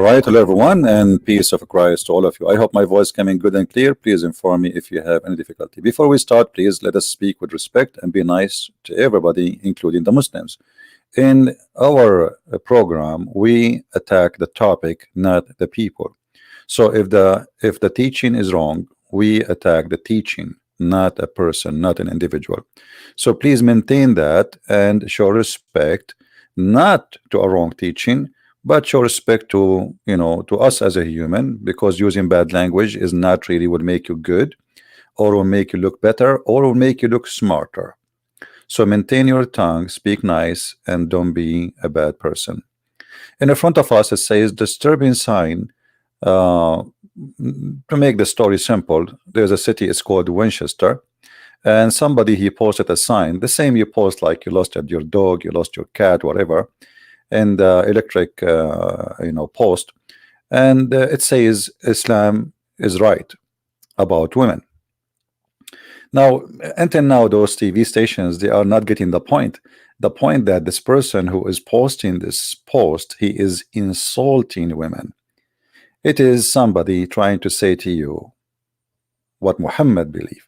right, hello everyone, and peace of Christ to all of you. I hope my voice coming good and clear. Please inform me if you have any difficulty. Before we start, please let us speak with respect and be nice to everybody, including the Muslims. In our program, we attack the topic, not the people. So if the teaching is wrong, we attack the teaching, not a person, not an individual. So please maintain that and show respect, not to a wrong teaching, but show respect to to us as a human, because using bad language is not really will make you good, or will make you look better, or will make you look smarter. So maintain your tongue, speak nice, and don't be a bad person. In the front of us it says disturbing sign. To make the story simple, there's a city, it's called Winchester, and somebody he posted a sign, the same you post like you lost your dog, you lost your cat, whatever, and electric post, and it says Islam is right about women. Now until now those TV stations, they are not getting the point that this person who is posting this post, he is insulting women. It is somebody trying to say to you what Muhammad believed.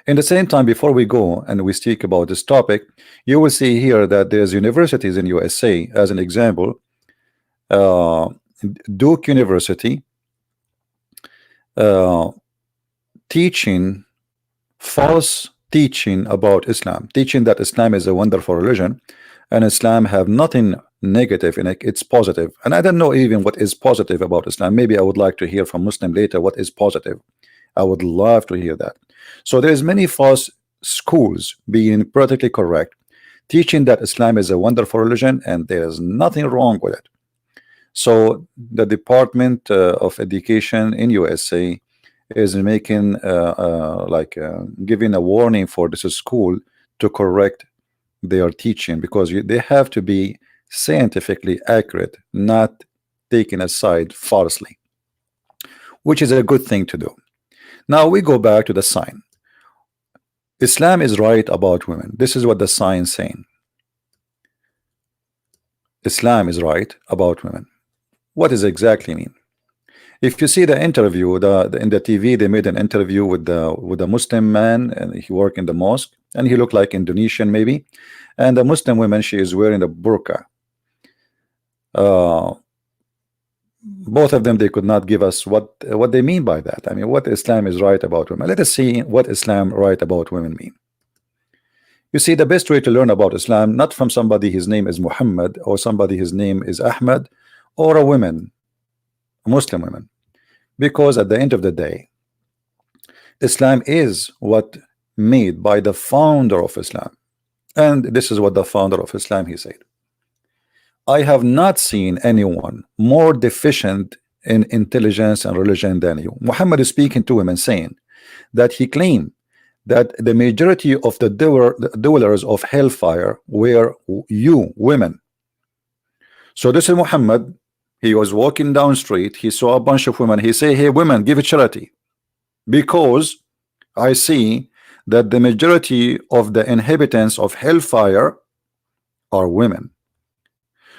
In the same time, before we go and we speak about this topic, you will see here that there's universities in USA, as an example, Duke University, teaching false teaching about Islam, teaching that Islam is a wonderful religion and Islam have nothing negative in it, it's positive. And I don't know even what is positive about Islam. Maybe I would like to hear from Muslim later what is positive. I would love to hear that. So there's many false schools being politically correct, teaching that Islam is a wonderful religion and there's nothing wrong with it. So the Department of Education in USA is making giving a warning for this school to correct their teaching, because they have to be scientifically accurate, not taken aside falsely, which is a good thing to do. Now we go back to the sign. Islam is right about women. This is what the sign is saying. Islam is right about women. What does exactly mean? If you see the interview, in the TV, they made an interview with a Muslim man, and he worked in the mosque, and he looked like Indonesian maybe, and the Muslim woman, she is wearing a burqa. Both of them, they could not give us what they mean by that. I mean, what Islam is right about women. Let us see what Islam right about women mean. You see, the best way to learn about Islam, not from somebody his name is Muhammad, or somebody his name is Ahmad, or a woman, Muslim women, because at the end of the day, Islam is what made by the founder of Islam. And this is what the founder of Islam, he said: I have not seen anyone more deficient in intelligence and religion than you. Muhammad is speaking to him and saying that he claimed that the majority of the dwellers of hellfire were you, women. So this is Muhammad. He was walking down street, he saw a bunch of women, he say, hey women, give it charity, because I see that the majority of the inhabitants of hellfire are women.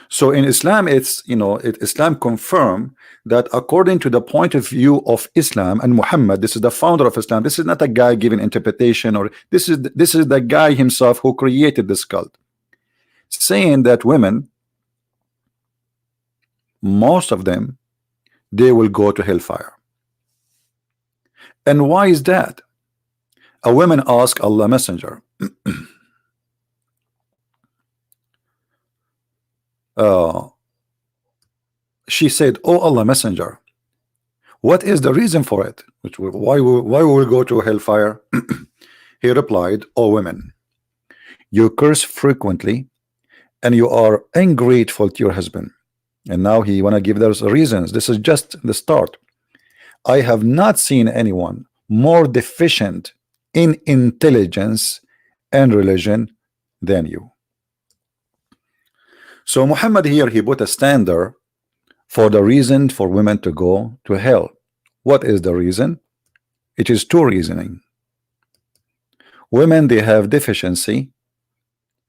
So in Islam, it's Islam confirm that according to the point of view of Islam and Muhammad, this is the founder of Islam. This is not a guy giving interpretation, or this is the guy himself who created this cult, saying that women, most of them, they will go to hellfire. And why is that? A woman asked Allah Messenger, she said, oh Allah Messenger, what is the reason for it? Why we will go to hellfire? He replied, oh women, you curse frequently and you are ungrateful to your husband. And now he want to give those reasons. This is just the start. I have not seen anyone more deficient in intelligence and religion than you. So Muhammad here, he put a standard for the reason for women to go to hell. What is the reason? It is two reasoning. Women, they have deficiency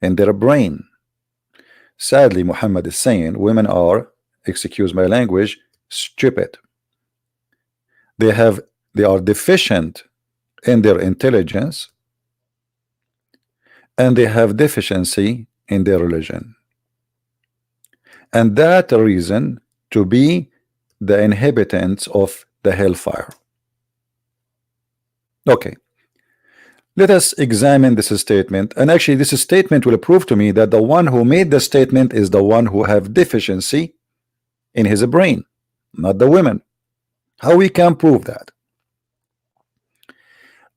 in their brain. Sadly, Muhammad is saying women are, excuse my language, stupid. They have they are deficient in their intelligence, and they have deficiency in their religion, and that reason to be the inhabitants of the hellfire. Okay, let us examine this statement, and actually this statement will prove to me that the one who made the statement is the one who have deficiency in his brain, not the women. How we can prove that?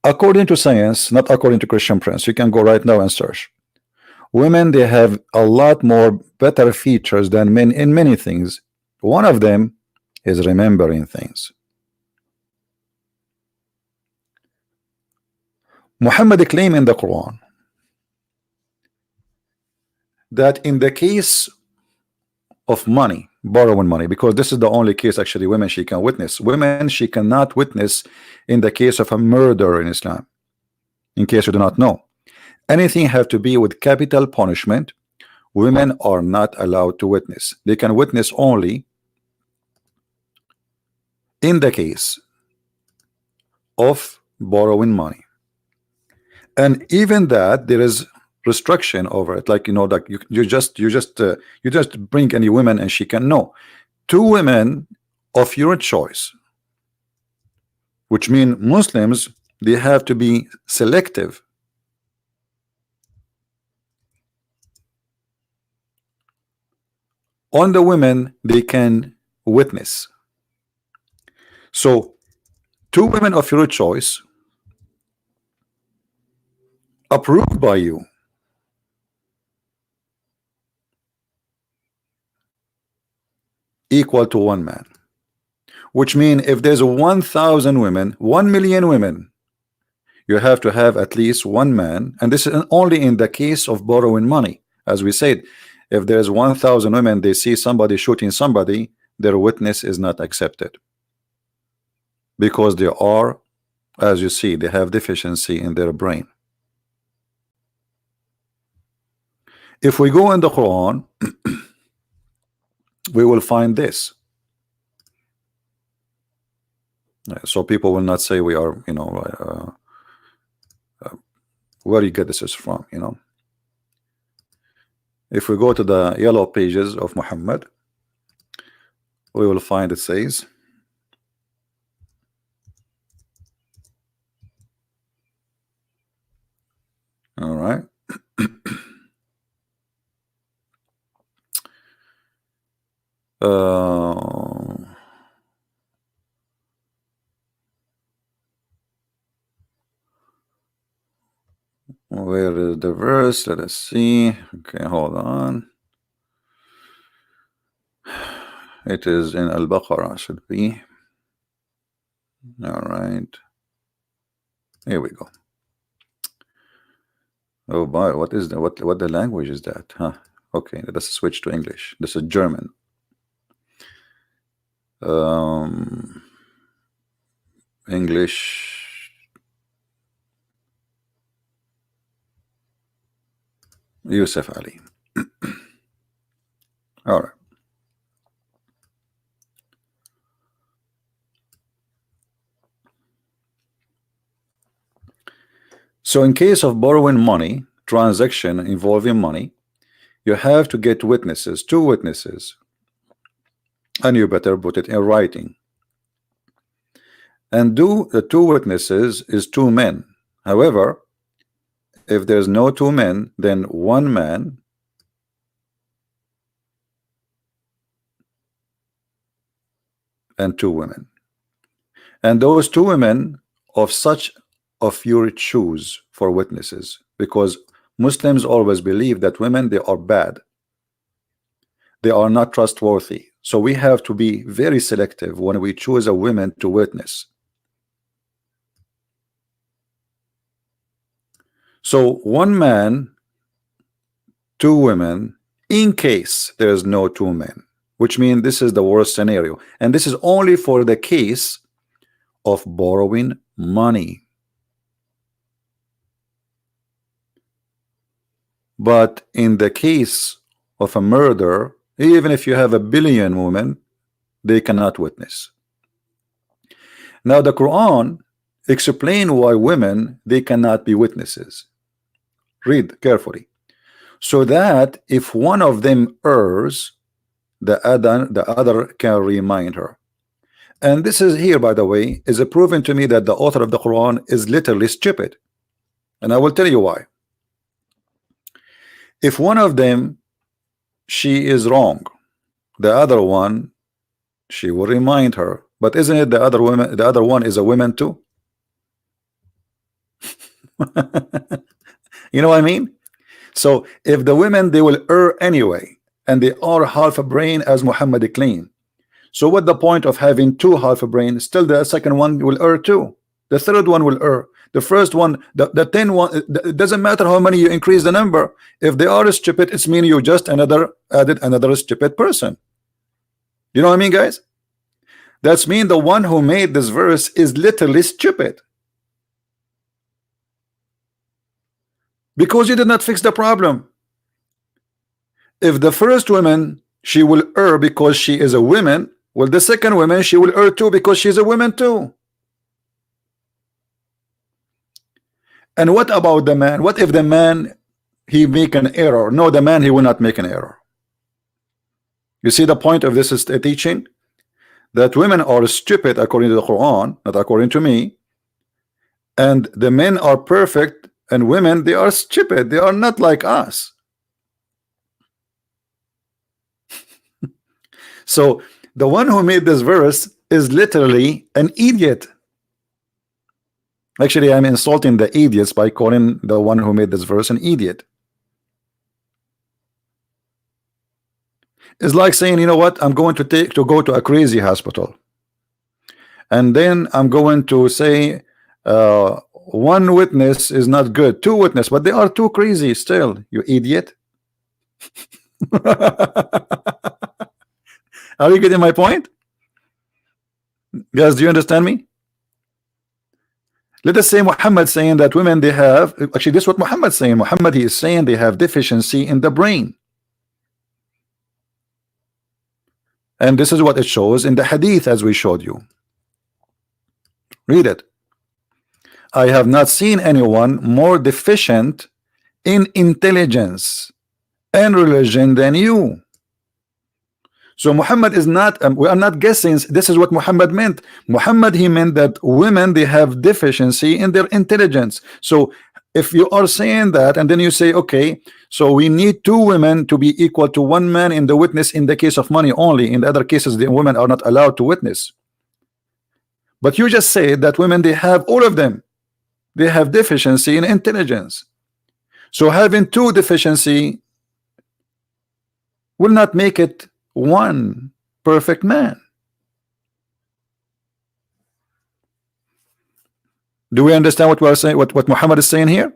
According to science, not according to Christian Prince. You can go right now and search. Women, they have a lot more better features than men in many things. One of them is remembering things. Muhammad claimed in the Quran that in the case of money, borrowing money, because this is the only case actually women she can witness. Women she cannot witness in the case of a murder in Islam. In case you do not know, anything have to be with capital punishment, women are not allowed to witness. They can witness only in the case of borrowing money, and even that there is restriction over it. Like, you know, like you just bring any women and she can know. Two women of your choice, which mean Muslims, they have to be selective. On the women they can witness. So two women of your choice approved by you equal to one man, which means if there's 1,000 women, 1,000,000 women, you have to have at least one man. And this is only in the case of borrowing money. As we said, if there's 1,000 women, they see somebody shooting somebody, their witness is not accepted, because they are, as you see, they have deficiency in their brain. If we go in the Quran, we will find this. So people will not say we are, you know, where you get this is from, you know. If we go to the yellow pages of Muhammad, we will find it says, all right. Where is the verse? Let us see. Okay, hold on. It is in Al-Baqarah, should be. All right. Here we go. Oh boy, what is that? What the language is that? Huh? Okay, let's switch to English. This is German. English. Yusuf Ali. All right. So in case of borrowing money, transaction involving money, you have to get witnesses, two witnesses, and you better put it in writing. And the two witnesses is two men. However, if there's no two men, then one man and two women. And those two women of such of your choose for witnesses, because Muslims always believe that women, they are bad, they are not trustworthy. So we have to be very selective when we choose a woman to witness. So one man, two women, in case there is no two men, which means this is the worst scenario, and this is only for the case of borrowing money. But in the case of a murder, even if you have 1 billion women, they cannot witness. Now the Quran explain why women they cannot be witnesses. Read carefully. So that if one of them errs, the other can remind her. And this is here, by the way, is a proven to me that the author of the Quran is literally stupid. And I will tell you why. If one of them she is wrong, the other one she will remind her. But isn't it the other woman, the other one is a woman too? You know what I mean? So if the women they will err anyway, and they are half a brain as Muhammad claimed, so what the point of having two half a brain? Still the second one will err too, the third one will err, the first one, the 10 one, it doesn't matter how many you increase the number. If they are stupid, it's mean you just added another stupid person. You know what I mean, guys? That's mean the one who made this verse is literally stupid, because you did not fix the problem. If the first woman she will err because she is a woman, well, the second woman she will err too because she's a woman too. And what about the man? What if the man he make an error? No, the man he will not make an error. You see the point of this is a teaching that women are stupid according to the Quran, not according to me, and the men are perfect, and women they are stupid. They are not like us. So the one who made this verse is literally an idiot. Actually, I'm insulting the idiots by calling the one who made this verse an idiot. It's like saying, you know what, I'm going to go to a crazy hospital, and then I'm going to say one witness is not good, two witnesses, but they are too crazy still, you idiot. Are you getting my point? Guys, do you understand me? Let us say Muhammad saying that women they have, actually this is what Muhammad saying. Muhammad he is saying they have deficiency in the brain. And this is what it shows in the hadith as we showed you. Read it. I have not seen anyone more deficient in intelligence and religion than you. So Muhammad is not, we are not guessing. This is what Muhammad meant. Muhammad he meant that women they have deficiency in their intelligence. So if you are saying that, and then you say, okay, so we need two women to be equal to one man in the witness in the case of money only. In the other cases, the women are not allowed to witness. But you just say that women they have, all of them, they have deficiency in intelligence. So having two deficiency will not make it one perfect man. Do we understand what we are saying, what Muhammad is saying here?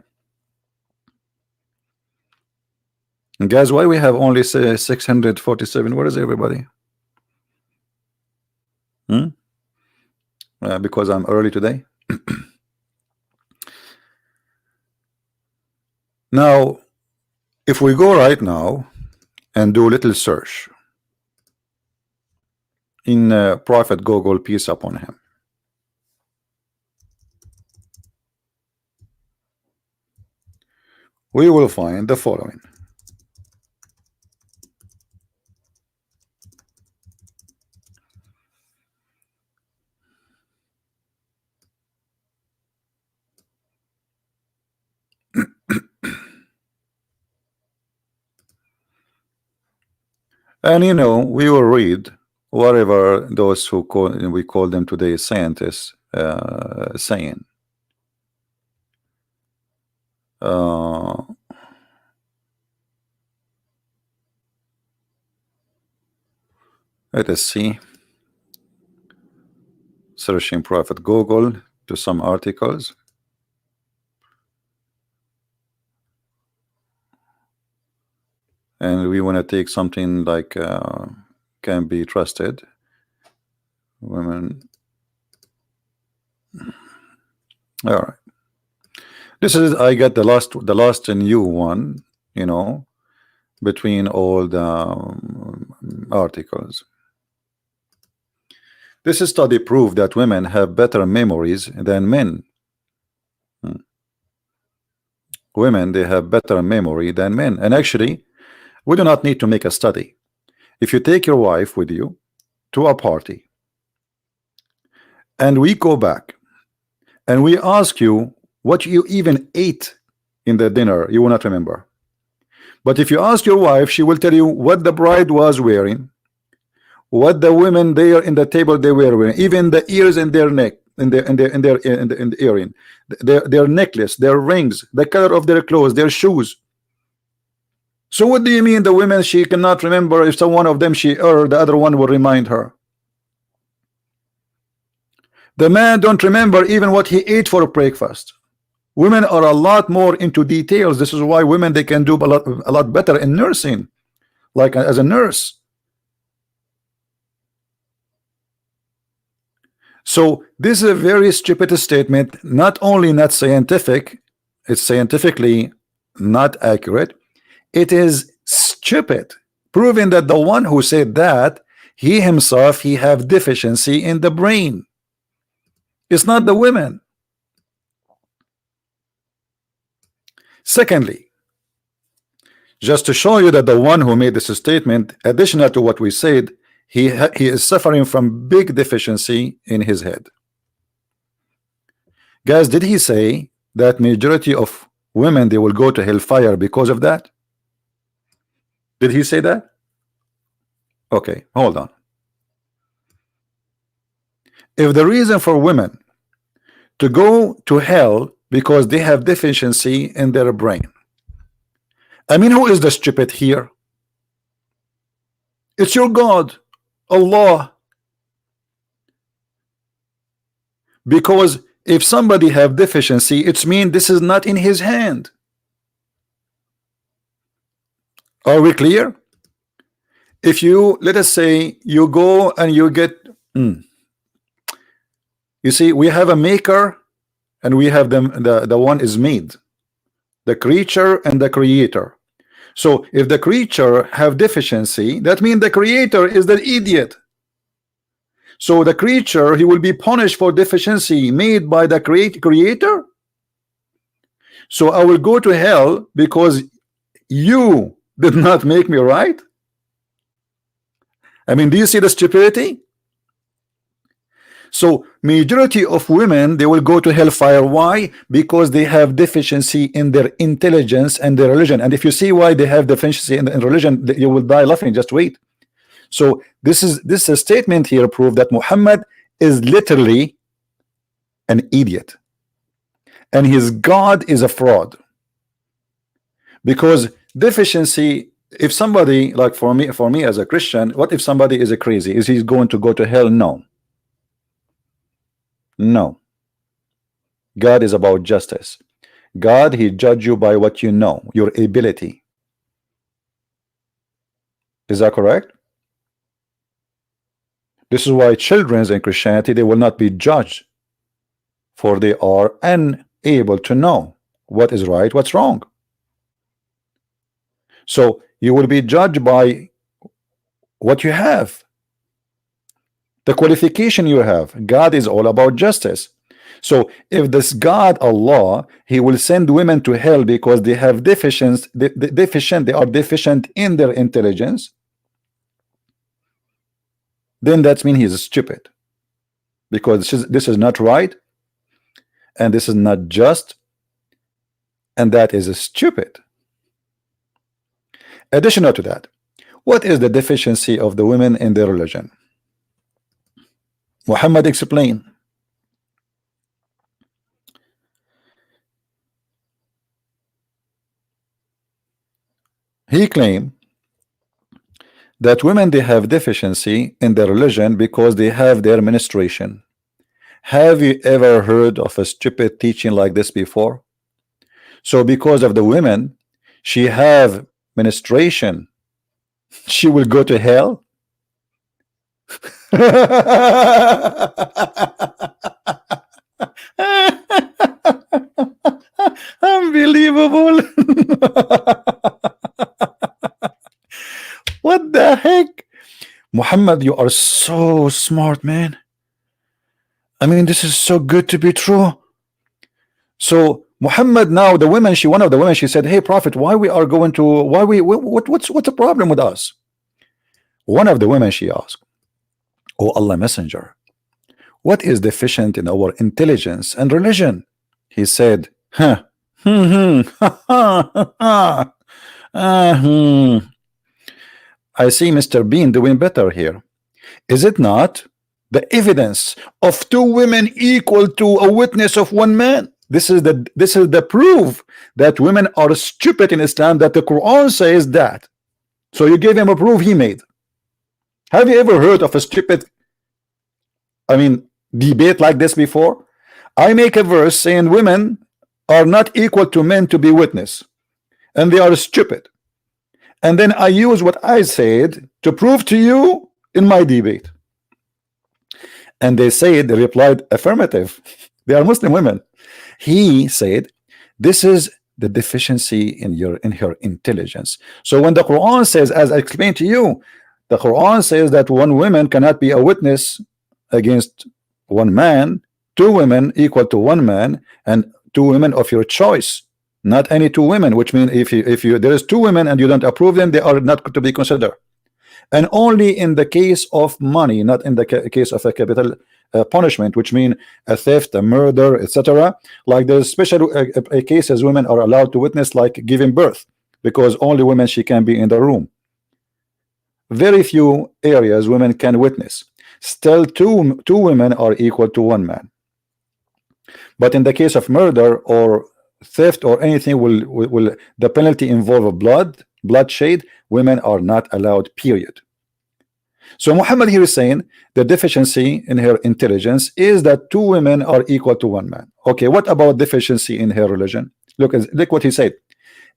And guys, why we have only 647? Where is everybody? Because I'm early today. Now if we go right now and do a little search in Prophet Google, peace upon him, we will find the following. And you know, we will read whatever those who we call them today scientists saying. Let us see. Searching Prophet Google to some articles. And we want to take something like can be trusted. Women. All right. This is, I got the last new one, you know, between all the articles. This study proved that women have better memories than men. Women, they have better memory than men. And actually, we do not need to make a study. If you take your wife with you to a party and we go back and we ask you what you even ate in the dinner, you will not remember. But if you ask your wife, she will tell you what the bride was wearing, what the women there in the table they were wearing, even the ears in their neck, in the earring, their necklace, their rings, the color of their clothes, their shoes. So what do you mean the women she cannot remember if some one of them she or the other one will remind her? The man don't remember even what he ate for breakfast. Women are a lot more into details. This is why women they can do a lot better in nursing, like as a nurse. So this is a very stupid statement, not only not scientific, it's scientifically not accurate, it is stupid, proving that the one who said that he himself he have deficiency in the brain. It's not the women. Secondly, just to show you that the one who made this statement, additional to what we said, he is suffering from big deficiency in his head. Guys, did he say that majority of women they will go to hellfire because of that? Did he say that? Okay, hold on. If the reason for women to go to hell because they have deficiency in their brain, I mean, who is the stupid here? It's your God, Allah. Because if somebody have deficiency, it's mean this is not in his hand. Are we clear? If you, let us say you go and you get you see, we have a maker and we have them, the one is made, the creature and the creator. So if the creature have deficiency, that means the creator is the idiot. So the creature, he will be punished for deficiency made by the creator. So I will go to hell because you did not make me right. I mean, do you see the stupidity? So majority of women they will go to hellfire. Why? Because they have deficiency in their intelligence and their religion. And if you see why they have deficiency in religion, you will die laughing. Just wait. So this is a statement here prove that Muhammad is literally an idiot and his God is a fraud. Because deficiency, if somebody like for me as a Christian, what if somebody is a crazy? Is he going to go to hell? No. No. God is about justice. God, he judge you by what you know, your ability. Is that correct? This is why children in Christianity they will not be judged, for they are unable to know what is right, what's wrong. So you will be judged by what you have, the qualification you have. God is all about justice. So if this God Allah, he will send women to hell because they have deficient, they are deficient in their intelligence, then that means he's stupid, because this is not right and this is not just, and that is stupid. Additional to that, what is the deficiency of the women in their religion? Muhammad explained. He claimed that women they have deficiency in their religion because they have their menstruation. Have you ever heard of a stupid teaching like this before? So because of the women, she have menstruation, she will go to hell? Unbelievable. What the heck? Muhammad, you are so smart, man. I mean, this is so good to be true. So Muhammad, now the women, one of the women, she said, hey Prophet, why we are going to, what's the problem with us? One of the women, she asked, oh Allah Messenger, what is deficient in our intelligence and religion? He said, huh, I see Mr. Bean doing better here. Is it not the evidence of two women equal to a witness of one man? This is the proof that women are stupid in Islam, that the Quran says that. So you gave him a proof he made. Have you ever heard of a stupid, I mean, debate like this before? I make a verse saying women are not equal to men to be witness, and they are stupid. And then I use what I said to prove to you in my debate. And they replied affirmative. They are Muslim women. He said, this is the deficiency in her intelligence. So when the Quran says, as I explained to you, the Quran says that one woman cannot be a witness against one man, two women equal to one man, and two women of your choice, not any two women, which means if there is two women and you don't approve them, they are not to be considered. And only in the case of money, not in the case of a capital punishment, which means a theft, a murder, etc. Like there's special cases women are allowed to witness, like giving birth, because only women she can be in the room. Very few areas women can witness. Still two women are equal to one man. But in the case of murder or theft or anything will the penalty involve bloodshed, women are not allowed, period. So Muhammad here is saying the deficiency in her intelligence is that two women are equal to one man. Okay, what about deficiency in her religion? Look what he said.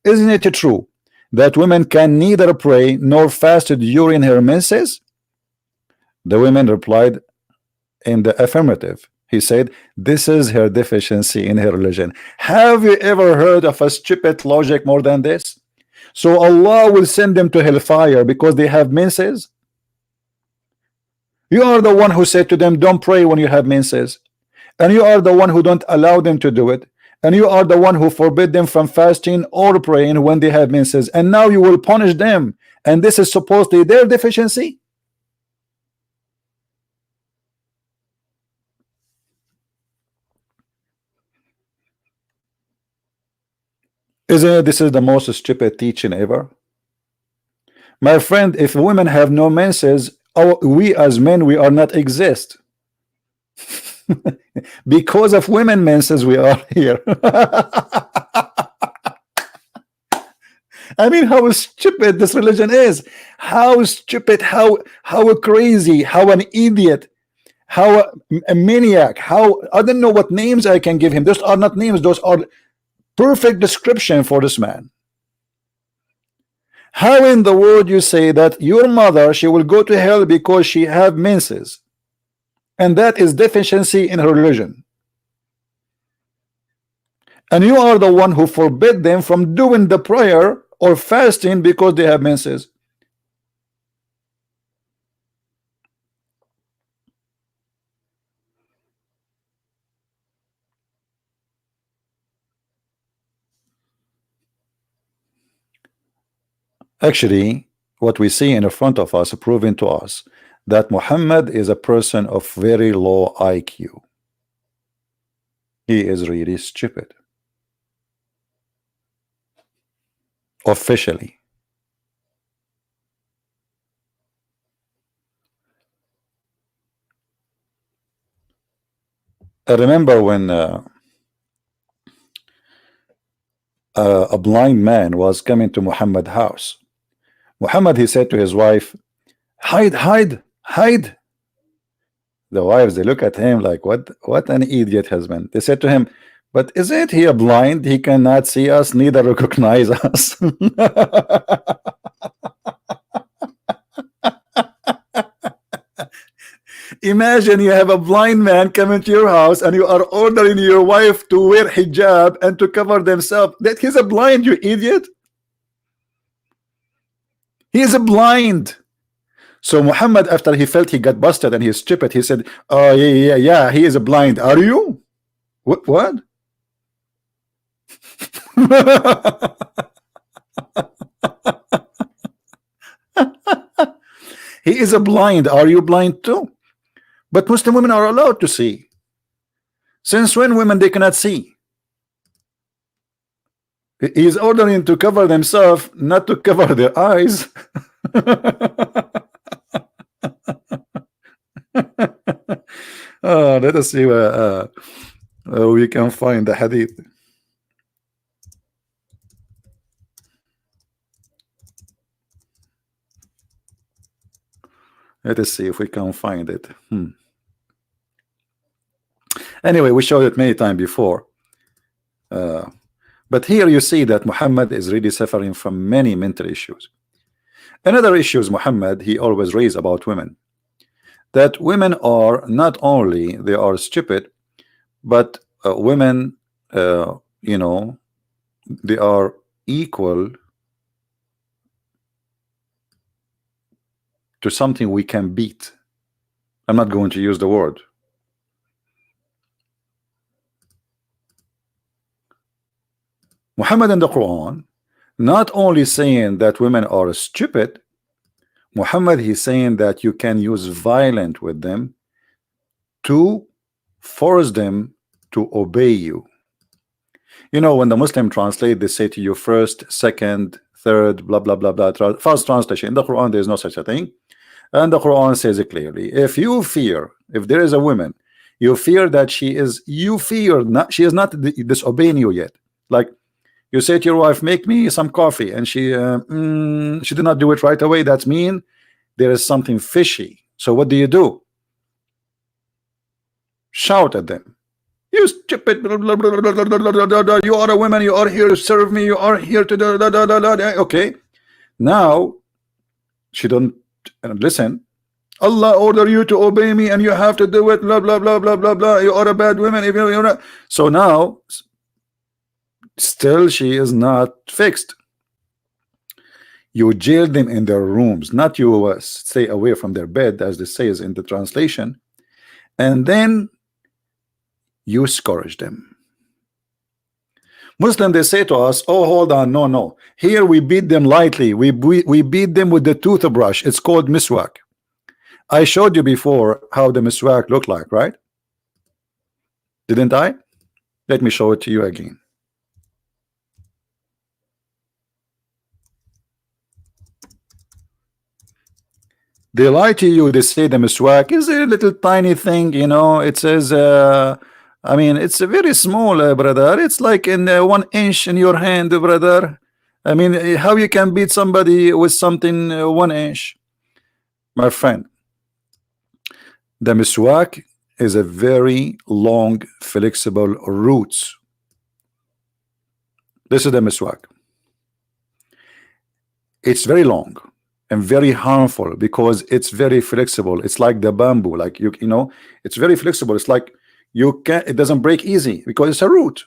Isn't it true that women can neither pray nor fast during her menses? The women replied in the affirmative. He said, this is her deficiency in her religion. Have you ever heard of a stupid logic more than this? So Allah will send them to hellfire because they have menses? You are the one who said to them, don't pray when you have menses. And you are the one who don't allow them to do it. And you are the one who forbid them from fasting or praying when they have menses. And now you will punish them. And this is supposedly their deficiency? Isn't it, this is the most stupid teaching ever? My friend, if women have no menses, we as men, we are not exist. Because of women menses, we are here. I mean, how stupid this religion is. How stupid, how crazy, how an idiot, how a maniac, how I don't know what names I can give him. Those are not names, those are perfect description for this man. How in the world you say that your mother, she will go to hell because she have menses, and that is deficiency in her religion, and you are the one who forbid them from doing the prayer or fasting because they have menses? Actually, what we see in front of us proving to us that Muhammad is a person of very low IQ. He is really stupid. Officially. I remember when a blind man was coming to Muhammad's house. Muhammad, he said to his wife, hide, hide, hide. The wives, they look at him like, what an idiot husband. They said to him, but isn't he blind? He cannot see us, neither recognize us. Imagine you have a blind man coming to your house and you are ordering your wife to wear hijab and to cover themselves. That he's a blind, you idiot. He is a blind. So Muhammad, after he felt he got busted and he's stupid, he said, "Oh yeah, he is a blind. Are you? What?" He is a blind. Are you blind too? But Muslim women are allowed to see. Since when women they cannot see? He is ordering to cover themselves, not to cover their eyes. Let us see where we can find the hadith. Let us see if we can find it. Anyway, we showed it many times before. But here you see that Muhammad is really suffering from many mental issues. Another issue is Muhammad, he always raised about women. That women are not only they are stupid, but women, you know, they are equal to something we can beat. I'm not going to use the word. Muhammad in the Quran not only saying that women are stupid, Muhammad he's saying that you can use violence with them to force them to obey you. You know, when the Muslim translate, they say to you first, second, third, blah blah blah blah. First translation. In the Quran, there is no such a thing. And the Quran says it clearly. If you fear, if there is a woman, you fear that she is is not disobeying you yet. Like you say to your wife, make me some coffee, and she did not do it right away. That's mean there is something fishy. So what do? Shout at them. You stupid, blah, blah, blah, blah, blah, blah, blah, you are a woman, you are here to serve me, you are here to okay. Now she don't listen. Allah order you to obey me and you have to do it, blah blah blah blah blah blah. You are a bad woman if you're not. So now still she is not fixed. You jail them in their rooms, not you stay away from their bed, as this says in the translation, and then you scourge them. Muslim, they say to us, oh, hold on, no. Here we beat them lightly. We beat them with the toothbrush. It's called miswak. I showed you before how the miswak looked like, right? Didn't I? Let me show it to you again. They lie to you. They say the miswak is a little tiny thing, you know. It says, I mean, it's a very small, brother. It's like in 1 inch in your hand, brother. I mean, how you can beat somebody with something 1 inch? My friend, the miswak is a very long, flexible roots. This is the miswak. It's very long and very harmful because it's very flexible. It's like the bamboo, like you know, it's very flexible. It's like you can, it doesn't break easy because it's a root,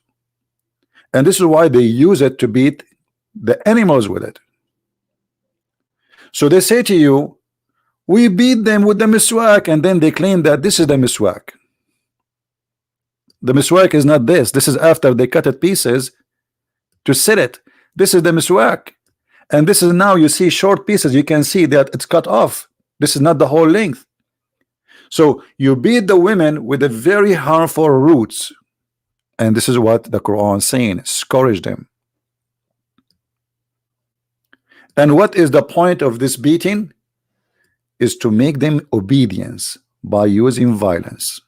and this is why they use it to beat the animals with it. So they say to you, we beat them with the miswak, and then they claim that this is the miswak. The miswak is not this. This is after they cut it pieces to set it. This is the miswak. And this is now you see short pieces. You can see that it's cut off. This is not the whole length. So you beat the women with the very harmful roots. And this is what the Quran is saying. Scourge them. And what is the point of this beating? Is to make them obedience by using violence.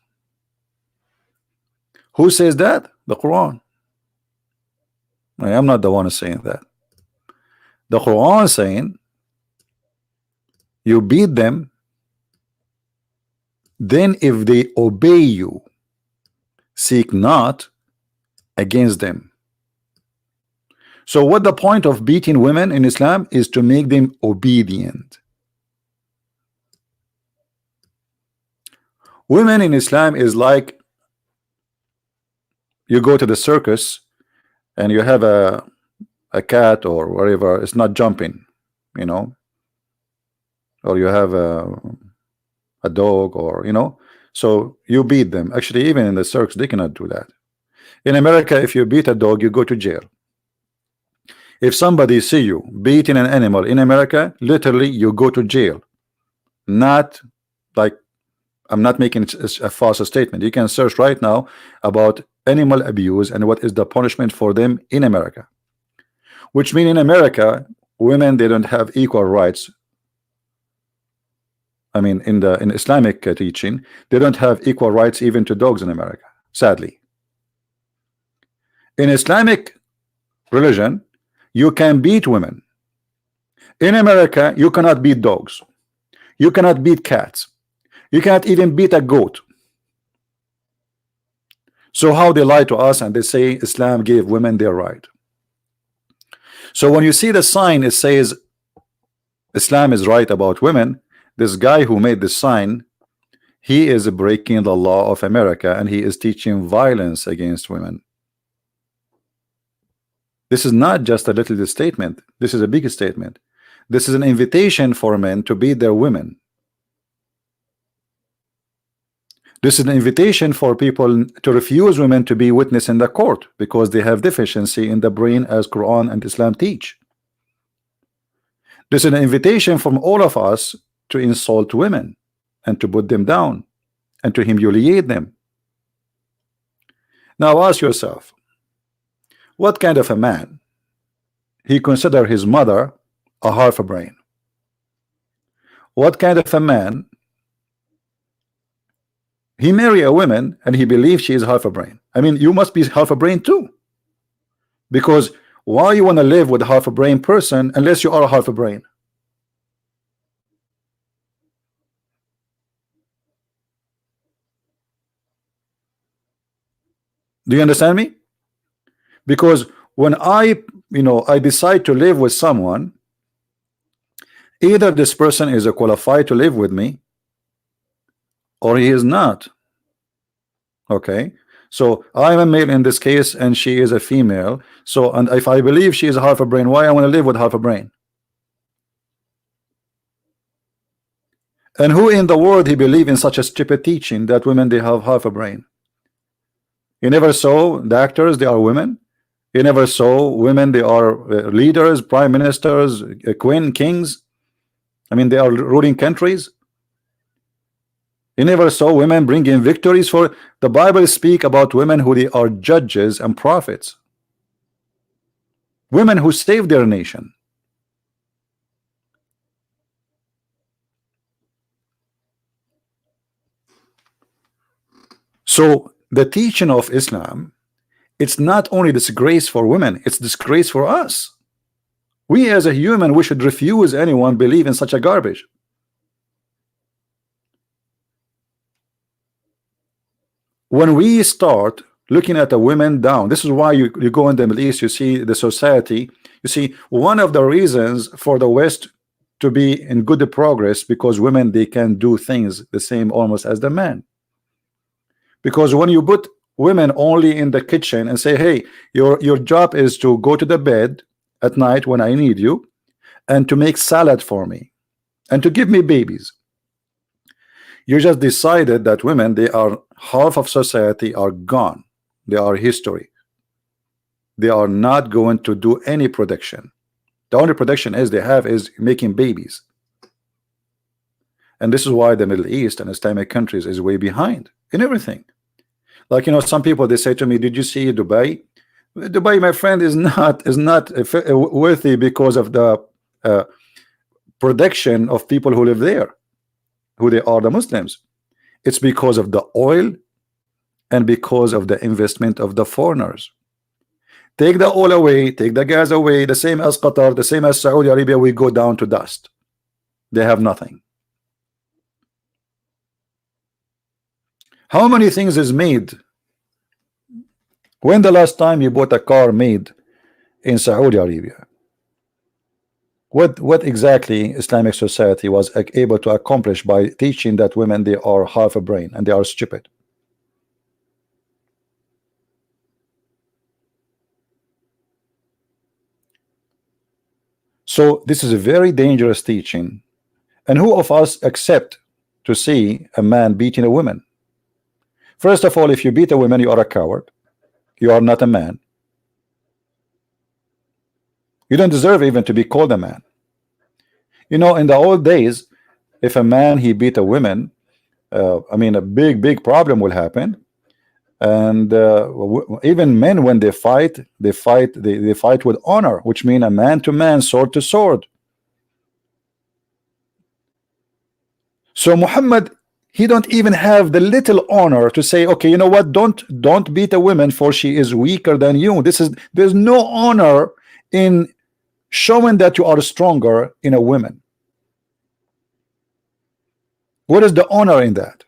Who says that? The Quran. I am not the one saying that. The Quran is saying you beat them, then if they obey you, seek not against them. So what the point of beating women in Islam is to make them obedient. Women in Islam is like you go to the circus and you have a cat or whatever, it's not jumping, you know. or you have a dog, or so you beat them. Actually, even in the circus, they cannot do that. In America, if you beat a dog, you go to jail. If somebody see you beating an animal in America, literally you go to jail. Not like, I'm not making a false statement. You can search right now about animal abuse and what is the punishment for them in America. Which mean in America, women, they don't have equal rights. I mean, in Islamic teaching, they don't have equal rights even to dogs in America, sadly. In Islamic religion, you can beat women. In America, you cannot beat dogs. You cannot beat cats. You cannot even beat a goat. So how they lie to us and they say Islam gave women their right. So when you see the sign, it says Islam is right about women. This guy who made this sign, he is breaking the law of America, and he is teaching violence against women. This is not just a little statement. This is a big statement. This is an invitation for men to beat their women. This is an invitation for people to refuse women to be witness in the court because they have deficiency in the brain, as Quran and Islam teach. This is an invitation from all of us to insult women and to put them down and to humiliate them. Now ask yourself, what kind of a man he consider his mother a half a brain? What kind of a man he marry a woman and he believes she is half a brain? I mean, you must be half a brain too, because why you want to live with a half a brain person unless you are a half a brain? Do you understand me? Because when I decide to live with someone, either this person is qualified to live with me or he is not. Okay, so I'm a male in this case and she is a female. So, and if I believe she is half a brain, why I want to live with half a brain? And who in the world he believe in such a stupid teaching that women they have half a brain? You never saw doctors, they are women. You never saw women, they are leaders, prime ministers, queen, kings. I mean, they are ruling countries. You never saw women bringing victories for the Bible. Speak about women who they are judges and prophets, women who saved their nation. So the teaching of Islam, it's not only disgrace for women, it's disgrace for us. We as a human, we should refuse anyone believe in such a garbage. When we start looking at the women down, this is why you go in the Middle East, you see the society, you see one of the reasons for the West to be in good progress, because women, they can do things the same almost as the men. Because when you put women only in the kitchen and say, hey, your job is to go to the bed at night when I need you and to make salad for me and to give me babies, you just decided that women, they are half of society, are gone. They are history. They are not going to do any production. The only production is they have is making babies. And this is why the Middle East and Islamic countries is way behind in everything. Like, some people, they say to me, did you see Dubai? Dubai, my friend, is not worthy because of the production of people who live there, who they are, the Muslims. It's because of the oil and because of the investment of the foreigners. Take the oil away, take the gas away, the same as Qatar, the same as Saudi Arabia, we go down to dust. They have nothing. How many things is made? When the last time you bought a car made in Saudi Arabia? What exactly Islamic society was able to accomplish by teaching that women, they are half a brain and they are stupid? So this is a very dangerous teaching, And who of us accept to see a man beating a woman? First of all, if you beat a woman, you are a coward. You are not a man. You don't deserve even to be called a man. You know, in the old days, if a man he beat a woman, I mean, a big problem will happen. And even men, when they fight, they fight with honor, which means a man to man, sword to sword. So Muhammad, he don't even have the little honor to say, okay, you know what, don't beat a woman, for she is weaker than you. There's no honor in showing that you are stronger in a woman. What is the honor in that?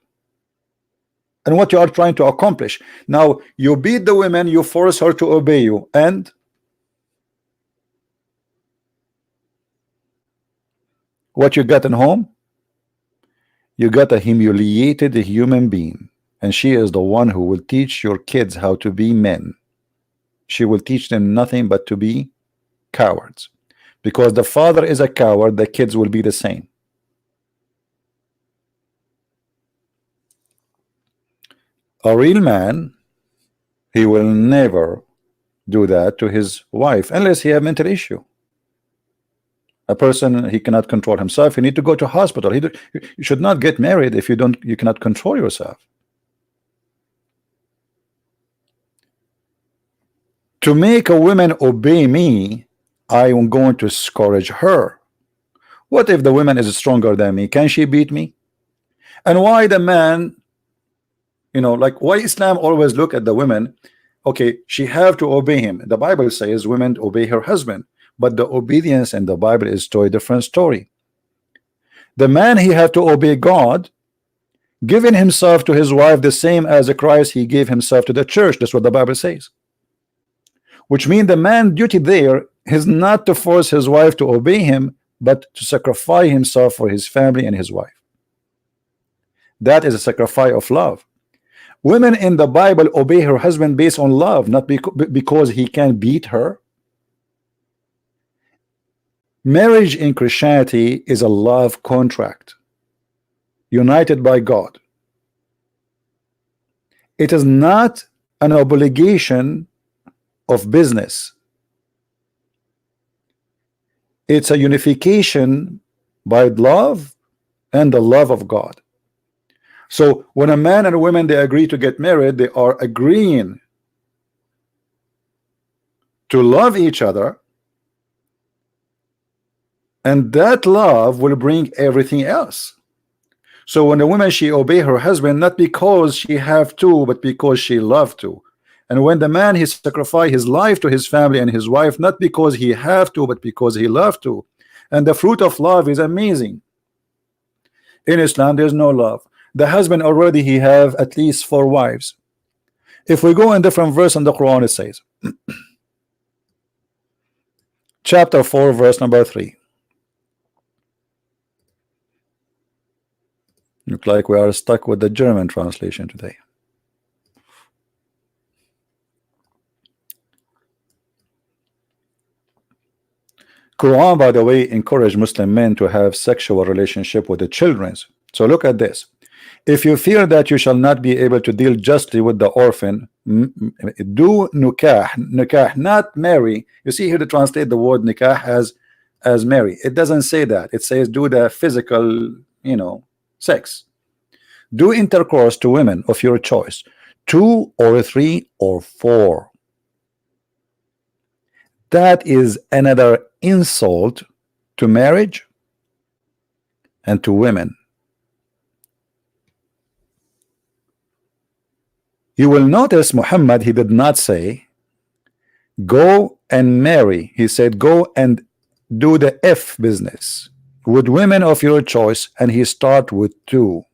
And what you are trying to accomplish? Now you beat the women, you force her to obey you, and what you got in home? You got a humiliated human being, and she is the one who will teach your kids how to be men. She will teach them nothing but to be cowards, because the father is a coward. The kids will be the same. A real man, he will never do that to his wife unless he have mental issue. A person, he cannot control himself, you need to go to hospital. You should not get married if you cannot control yourself. To make a woman obey me, I am going to discourage her. What if the woman is stronger than me? Can she beat me? And why the man, you know, like why Islam always look at the women? Okay, she have to obey him. The Bible says women obey her husband, but the obedience in the Bible is to a different story. The man, he have to obey God, giving himself to his wife the same as Christ he gave himself to the church. That's what the Bible says. Which means the man's duty there is not to force his wife to obey him, but to sacrifice himself for his family and his wife. That is a sacrifice of love. Women in the Bible obey her husband based on love, not because he can beat her. Marriage in Christianity is a love contract, united by God. It is not an obligation of business. It's a unification by love and the love of God. So when a man and a woman, they agree to get married, they are agreeing to love each other, and that love will bring everything else. So when a woman, she obey her husband not because she have to, but because she love to. And when the man, he sacrifice his life to his family and his wife, not because he have to, but because he love to. And the fruit of love is amazing. In Islam, there's no love. The husband already, he have at least 4 wives. If we go in different verse in the Quran, it says chapter 4 verse number 3. Look like we are stuck with the German translation today. Quran, by the way, encourage Muslim men to have sexual relationship with the children. So look at this. If you fear that you shall not be able to deal justly with the orphan, do nikah, not marry. You see here to translate the word nikah as marry. It doesn't say that. It says do the physical, you know, sex. Do intercourse to women of your choice, 2 or 3 or 4. That is another insult to marriage and to women. You will notice Muhammad, he did not say go and marry. He said go and do the F business with women of your choice, and he start with 2.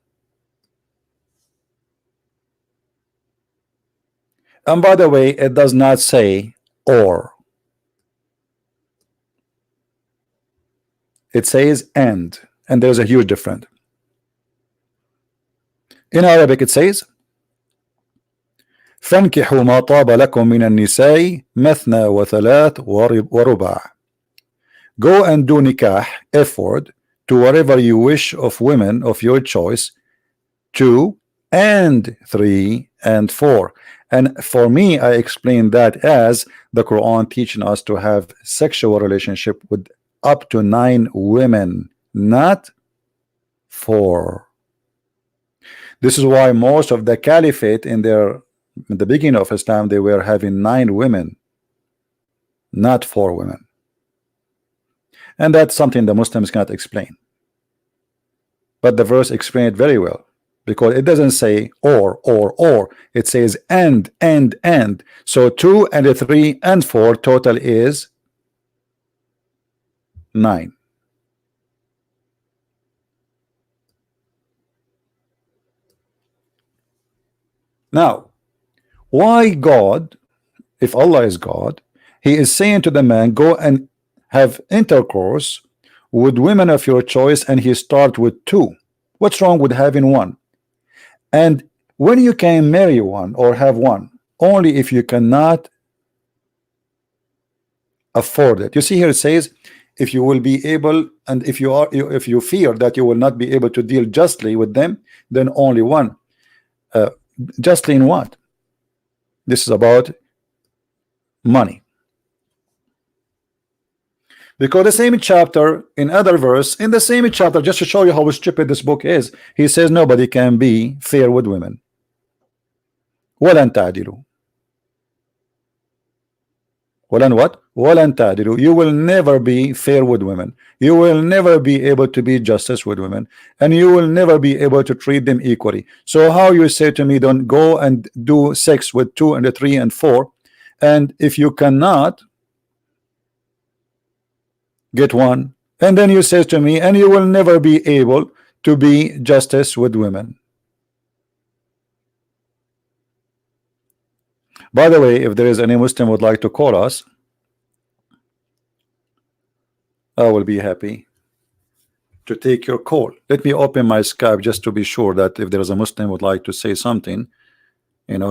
And by the way, it does not say or. It says and there's a huge difference. In Arabic it says فانكحوا ما طاب لكم من النساء مثنى وثلاث ورباع. Go and do nikah, F word, to whatever you wish of women of your choice, 2 and 3 and 4. And for me, I explain that as the Quran teaching us to have sexual relationship with up to 9 women, not 4. This is why most of the caliphate in the beginning of Islam, they were having 9 women, not 4 women. And that's something the Muslims cannot explain. But the verse explained it very well, because it doesn't say or. It says and. So 2 and 3 and 4 total is 9. Now, why God, if Allah is God, He is saying to the man, go and have intercourse with women of your choice, and He start with 2. What's wrong with having 1? And when you can marry 1 or have 1, only if you cannot afford it. You see here it says, if you will be able, and if you fear that you will not be able to deal justly with them, then only 1. Justly in what? This is about money. Because the same chapter, in other verse, in the same chapter, just to show you how stupid this book is, he says nobody can be fair with women. وَلَنْ تَعْدِلُوا. وَلَنْ what? وَلَنْ تَعْدِلُوا. You will never be fair with women. You will never be able to be justice with women. And you will never be able to treat them equally. So how you say to me, don't go and do sex with 2 and 3 and 4, and if you cannot get 1, and then you say to me, and you will never be able to be justice with women. By the way, if there is any Muslim would like to call us, I will be happy to take your call. Let me open my Skype just to be sure that if there is a Muslim would like to say something,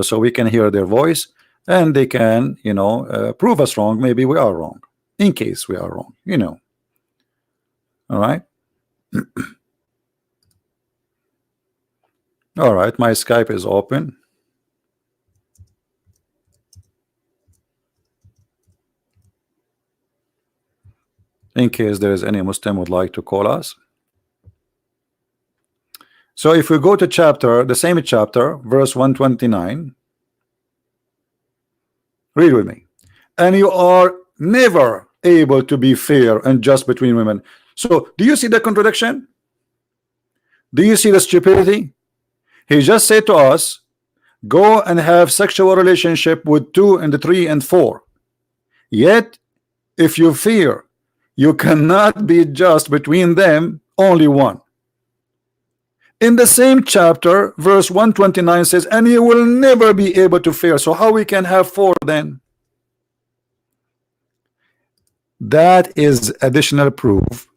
so we can hear their voice, and they can, prove us wrong. Maybe we are wrong, in case we are wrong, All right. All right, my Skype is open. In case there is any Muslim would like to call us. So if we go to the same chapter, verse 129, read with me. And you are never able to be fair and just between women. So do you see the contradiction? Do you see the stupidity? He just said to us, go and have sexual relationship with 2 and 3 and 4. Yet if you fear you cannot be just between them, only 1. In the same chapter, verse 129 says, and you will never be able to fear. So how we can have 4 then? That is additional proof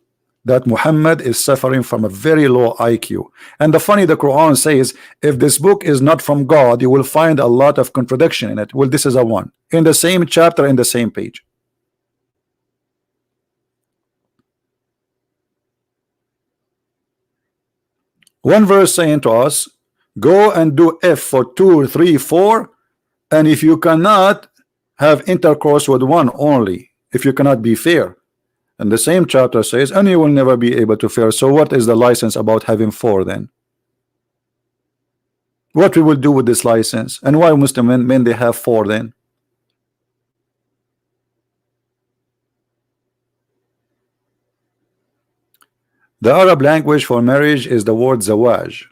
that Muhammad is suffering from a very low IQ. And the Quran says, if this book is not from God, you will find a lot of contradiction in it. Well, this is a 1 in the same chapter, in the same page. One verse saying to us, go and do F for 2, 3, 4, and if you cannot have intercourse with 1 only, if you cannot be fair. And the same chapter says, and you will never be able to fair. So what is the license about having 4 then? What we will do with this license? And why Muslim men they have 4 then? The Arab language for marriage is the word zawaj.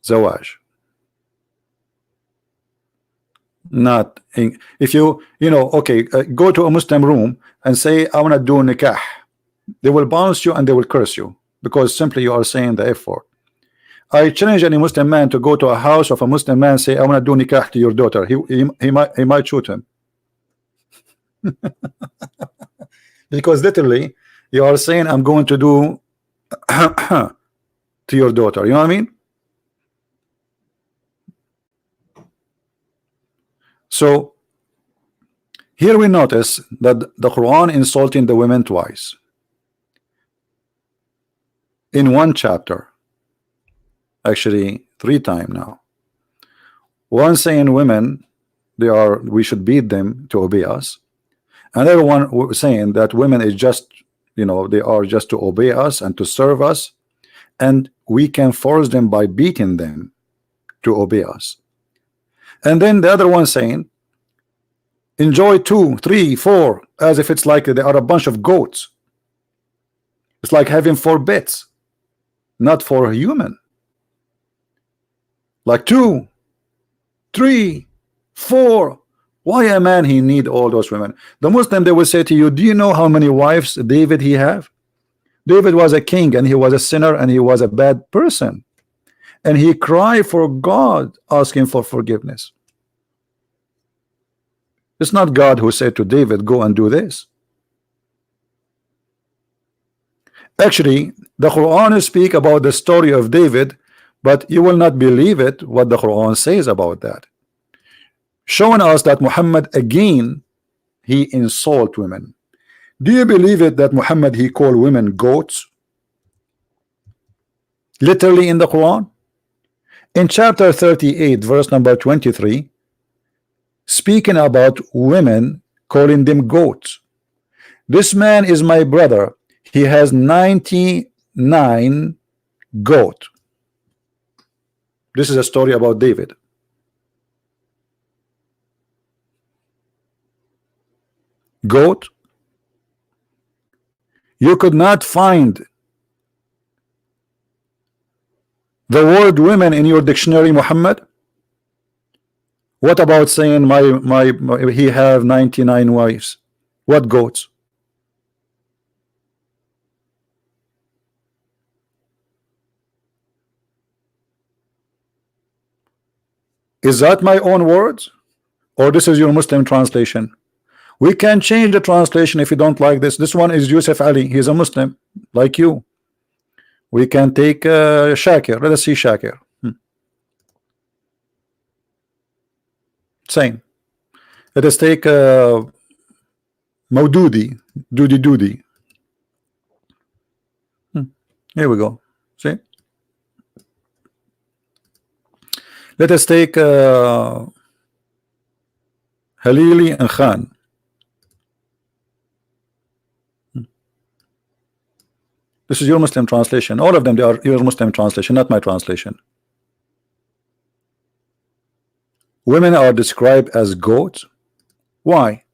Zawaj. Not in, if okay, go to a Muslim room and say I want to do nikah, they will bounce you and they will curse you because simply you are saying the F word. I challenge any Muslim man to go to a house of a Muslim man, say I want to do nikah to your daughter. He might shoot him because literally you are saying I'm going to do to your daughter. You know what I mean? So here we notice that the Quran insulting the women twice. in one chapter, actually 3 times now. One saying women, we should beat them to obey us. Another one saying that women is just, they are just to obey us and to serve us, and we can force them by beating them to obey us. And then the other one saying enjoy 2, 3, 4, as if it's like they are a bunch of goats. It's like having 4 bits, not for a human. Like 2, 3, 4. Why a man he need all those women? The Muslim, they will say to you, do you know how many wives David he have? David was a king and he was a sinner and he was a bad person, and he cried for God asking for forgiveness. It's not God who said to David, go and do this. Actually, the Quran speak about the story of David, but you will not believe it what the Quran says about that, showing us that Muhammad again he insult women. Do you believe it that Muhammad he called women goats? Literally in the Quran, in chapter 38 verse number 23, speaking about women calling them goats. This man is my brother, he has 99 goat. This is a story about David. Goat. You could not find the word women in your dictionary, Muhammad. What about saying my he have 99 wives? What goats? Is that my own words, or this is your Muslim translation? We can change the translation if you don't like this. This one is Yusuf Ali. He's a Muslim like you. We can take Shakir. Let us see Shakir. Same. Let us take Maududi. Doody. Here we go. See? Let us take Halili and Khan. This is your Muslim translation. All of them, they are your Muslim translation, not my translation. Women are described as goats. Why?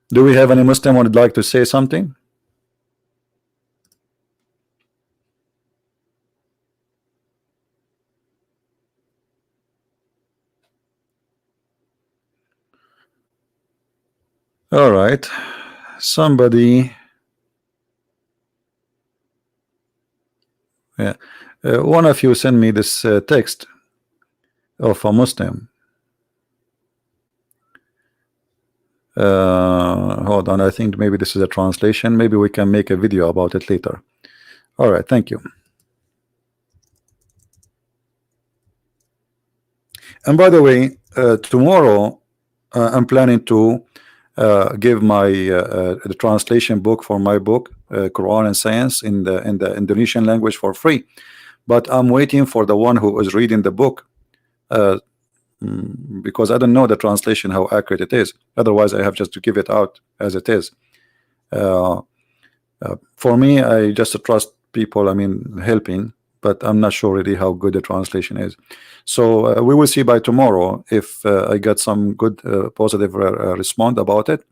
Do we have any Muslim who would like to say something? All right. Somebody. Yeah. One of you send me this text of a Muslim. Hold on. I think maybe this is a translation. Maybe we can make a video about it later. All right. Thank you. And by the way, tomorrow I'm planning to give my the translation book for my book Quran and Science in the Indonesian language for free, but I'm waiting for the one who is reading the book because I don't know the translation how accurate it is. Otherwise I have just to give it out as it is. For me, I just trust people, I mean helping, but I'm not sure really how good the translation is. So we will see by tomorrow if I get some good positive response about it.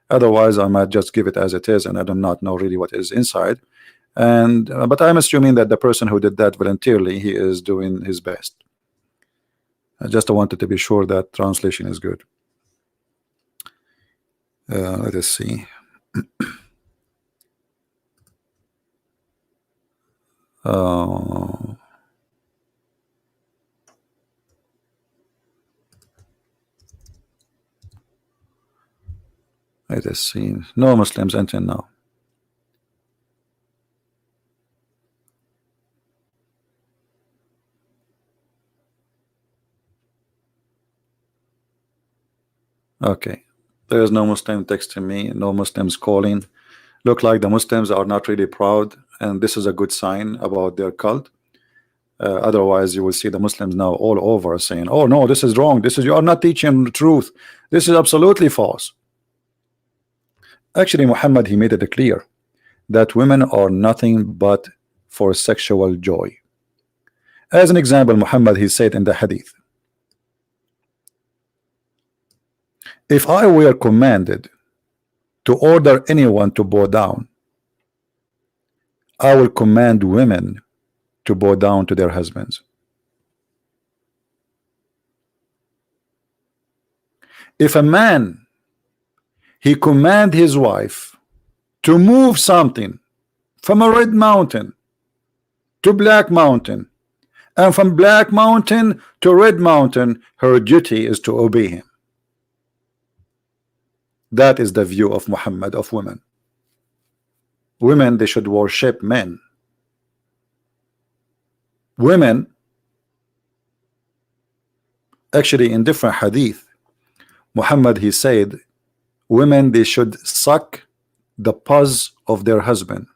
Otherwise I might just give it as it is, and I do not know really what is inside. And but I'm assuming that the person who did that voluntarily, he is doing his best. I just wanted to be sure that translation is good. Let us see. Let us see. No Muslims enter now. Okay, there is no Muslim texting me, no Muslims calling. Look like the Muslims are not really proud, and this is a good sign about their cult. Otherwise, you will see the Muslims now all over saying, "Oh no, this is wrong. This is you are not teaching the truth. This is absolutely false." Actually, Muhammad, he made it clear that women are nothing but for sexual joy. As an example, Muhammad, he said in the hadith, if I were commanded to order anyone to bow down, I will command women to bow down to their husbands. If a man, he command his wife to move something from a red mountain to black mountain, and from black mountain to red mountain, her duty is to obey him. That is the view of Muhammad of women. Women, they should worship men. Women, actually in different hadith, Muhammad, he said, women, they should suck the pus of their husband.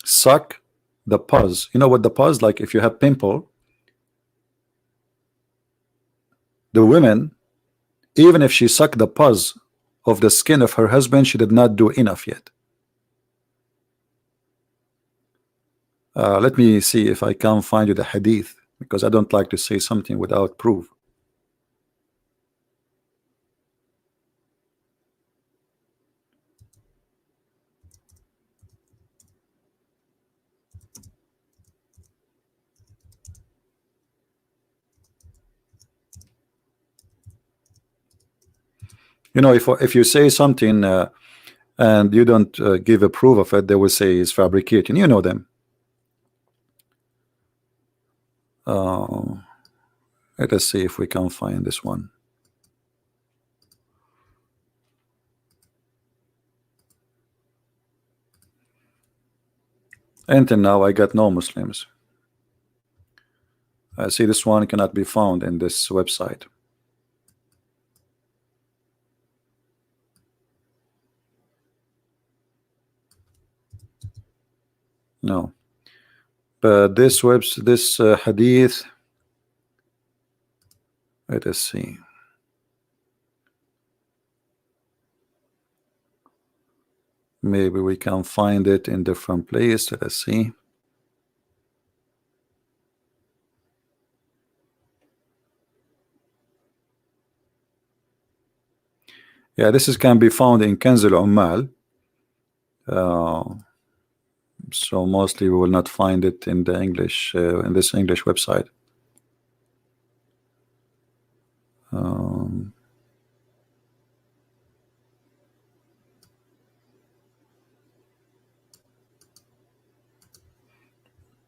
Suck the pus. You know what the pus, like if you have pimple, the women, even if she sucked the pus of the skin of her husband, she did not do enough yet. Let me see if I can find you the hadith, because I don't like to say something without proof. You know, if you say something and you don't give a proof of it, they will say it's fabricating. You know them. Let us see if we can find this one. Until now, I got no Muslims. I see this one cannot be found in this website. No, but this hadith. Let us see. Maybe we can find it in different place. Let us see. Yeah, this can be found in Kanz al-Ummal. So mostly we will not find it in the English in this English website.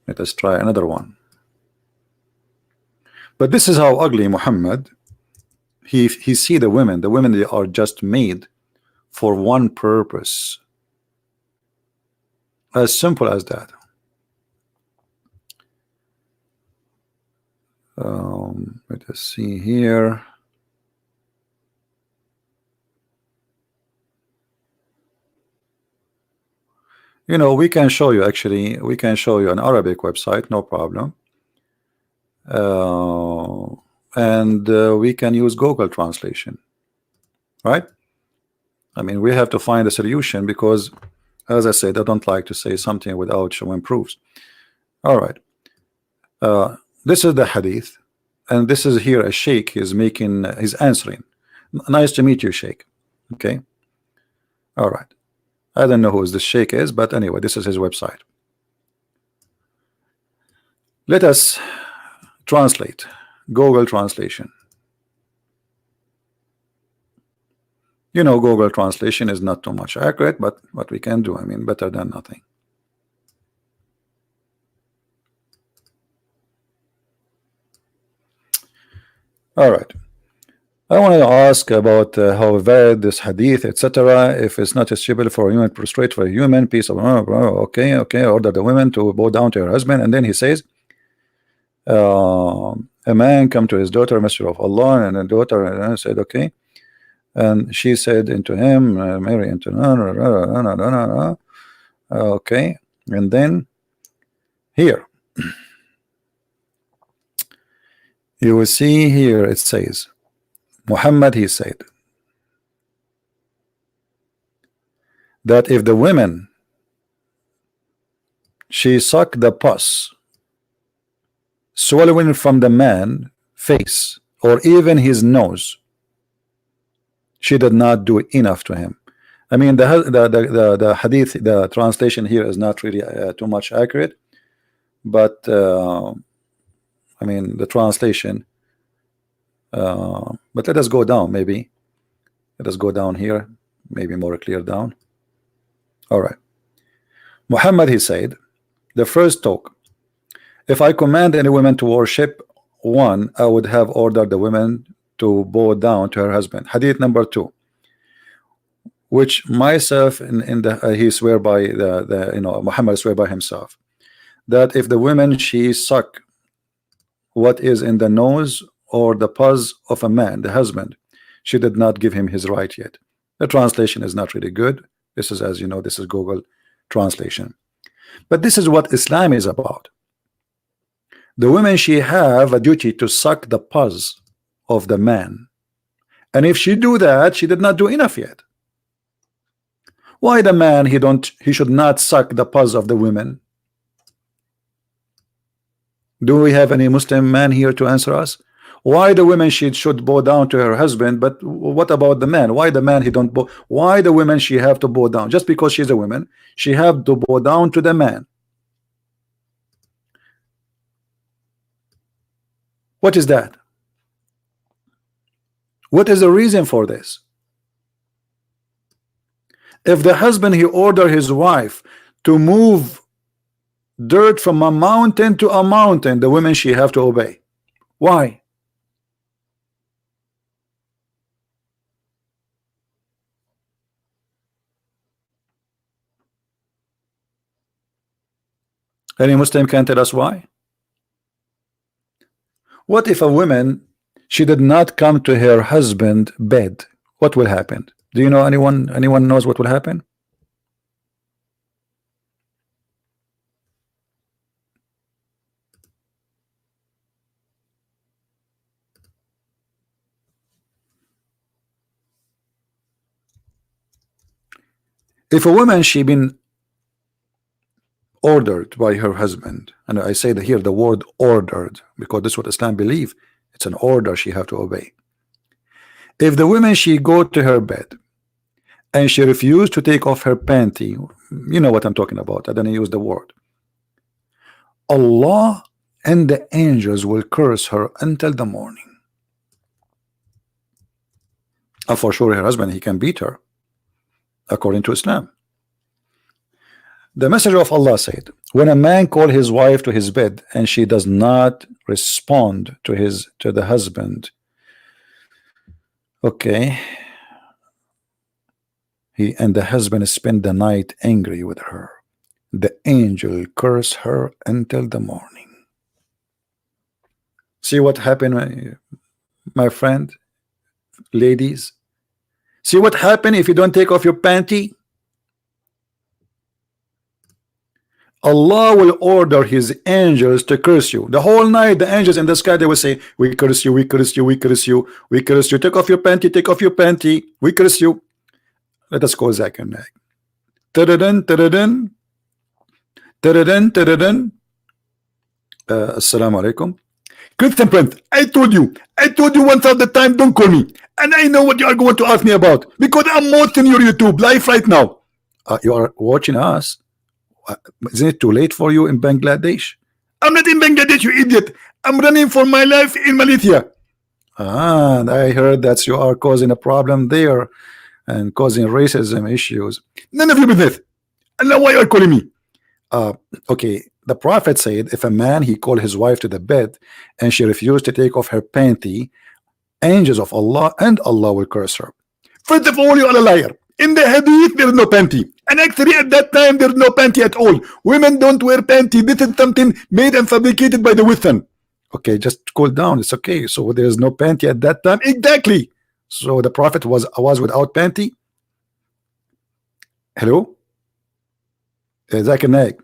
Let us try another one. But this is how ugly Muhammad. He see the women. The women, they are just made for one purpose. As simple as that. Let us see here. You know, we can show you, actually, we can show you an Arabic website, no problem. And we can use Google translation, right? I mean, we have to find a solution because, as I said, I don't like to say something without showing proofs. All right. This is the hadith, and this is here a sheikh is making, he's answering. Nice to meet you, sheikh. Okay. All right. I don't know who this sheikh is, but anyway, this is his website. Let us translate. Google translation. You know, Google translation is not too much accurate, but what we can do, I mean, better than nothing. All right. I want to ask about how valid this hadith, etc. If it's not acceptable for a human, prostrate for a human, piece of okay, order the women to bow down to her husband, and then he says, A man come to his daughter, Messenger of Allah, and the daughter said, okay. And she said into him, Mary into okay. And then here you will see here it says, Muhammad, he said that if the women she sucked the pus swallowing from the man face or even his nose, she did not do enough to him. I mean, the hadith, the translation here is not really too much accurate, but I mean the translation. But let us go down. Maybe let us go down here. Maybe more clear down. All right. Muhammad, he said, the first talk. If I command any woman to worship one, I would have ordered the women to bow down to her husband. Hadith number 2, which myself in the he swear by the Muhammad swear by himself that if the women she suck what is in the nose or the pus of a man, the husband, she did not give him his right yet. The translation is not really good. This is, as you know, this is Google translation. But this is what Islam is about. The women she have a duty to suck the pus of the man, and if she do that, she did not do enough yet. Why the man he should not suck the pus of the women? Do we have any Muslim man here to answer us? Why the women she should bow down to her husband, but what about the man? Why the man he don't bow? Why the women she have to bow down? Just because she's a woman, she have to bow down to the man. What is that? What is the reason for this? If the husband he order his wife to move dirt from a mountain to a mountain, the women she have to obey. Why? Any Muslim can tell us why? What if a woman she did not come to her husband bed? What will happen? Do you know anyone knows what will happen? If a woman she been ordered by her husband, and I say that here the word ordered because this is what Islam believe, it's an order she have to obey. If the woman she go to her bed and she refused to take off her panty, you know what I'm talking about, I don't use the word, Allah and the angels will curse her until the morning. And for sure her husband he can beat her according to Islam. The Messenger of Allah said, when a man call his wife to his bed and she does not respond to the husband, okay, and the husband spend the night angry with her, the angel curse her until the morning. See what happened, my friend, ladies? See what happened if you don't take off your panty? Allah will order his angels to curse you. The whole night the angels in the sky they will say, we curse you, we curse you, we curse you, we curse you, take off your panty, take off your panty, we curse you. Let us call Zach and Nag. Tadadun, tadadun, tadadun, tadadun. Assalamu alaikum. Christian Prince, I told you 1,000 times, don't call me. And I know what you are going to ask me about because I'm watching your YouTube live right now. You are watching us. Isn't it too late for you in Bangladesh? I'm not in Bangladesh, you idiot. I'm running for my life in Malaysia. And I heard that you are causing a problem there and causing racism issues. None of your business. And now why are you calling me? Okay, the Prophet said if a man he called his wife to the bed and she refused to take off her panty, angels of Allah and Allah will curse her. First of all, you are a liar. In the hadith there is no panty, and actually at that time there is no panty at all. Women don't wear panty. This is something made and fabricated by the Western. Okay, just cool down. It's okay. So there is no panty at that time. Exactly. So the prophet was without panty. Hello, Zakir Naik.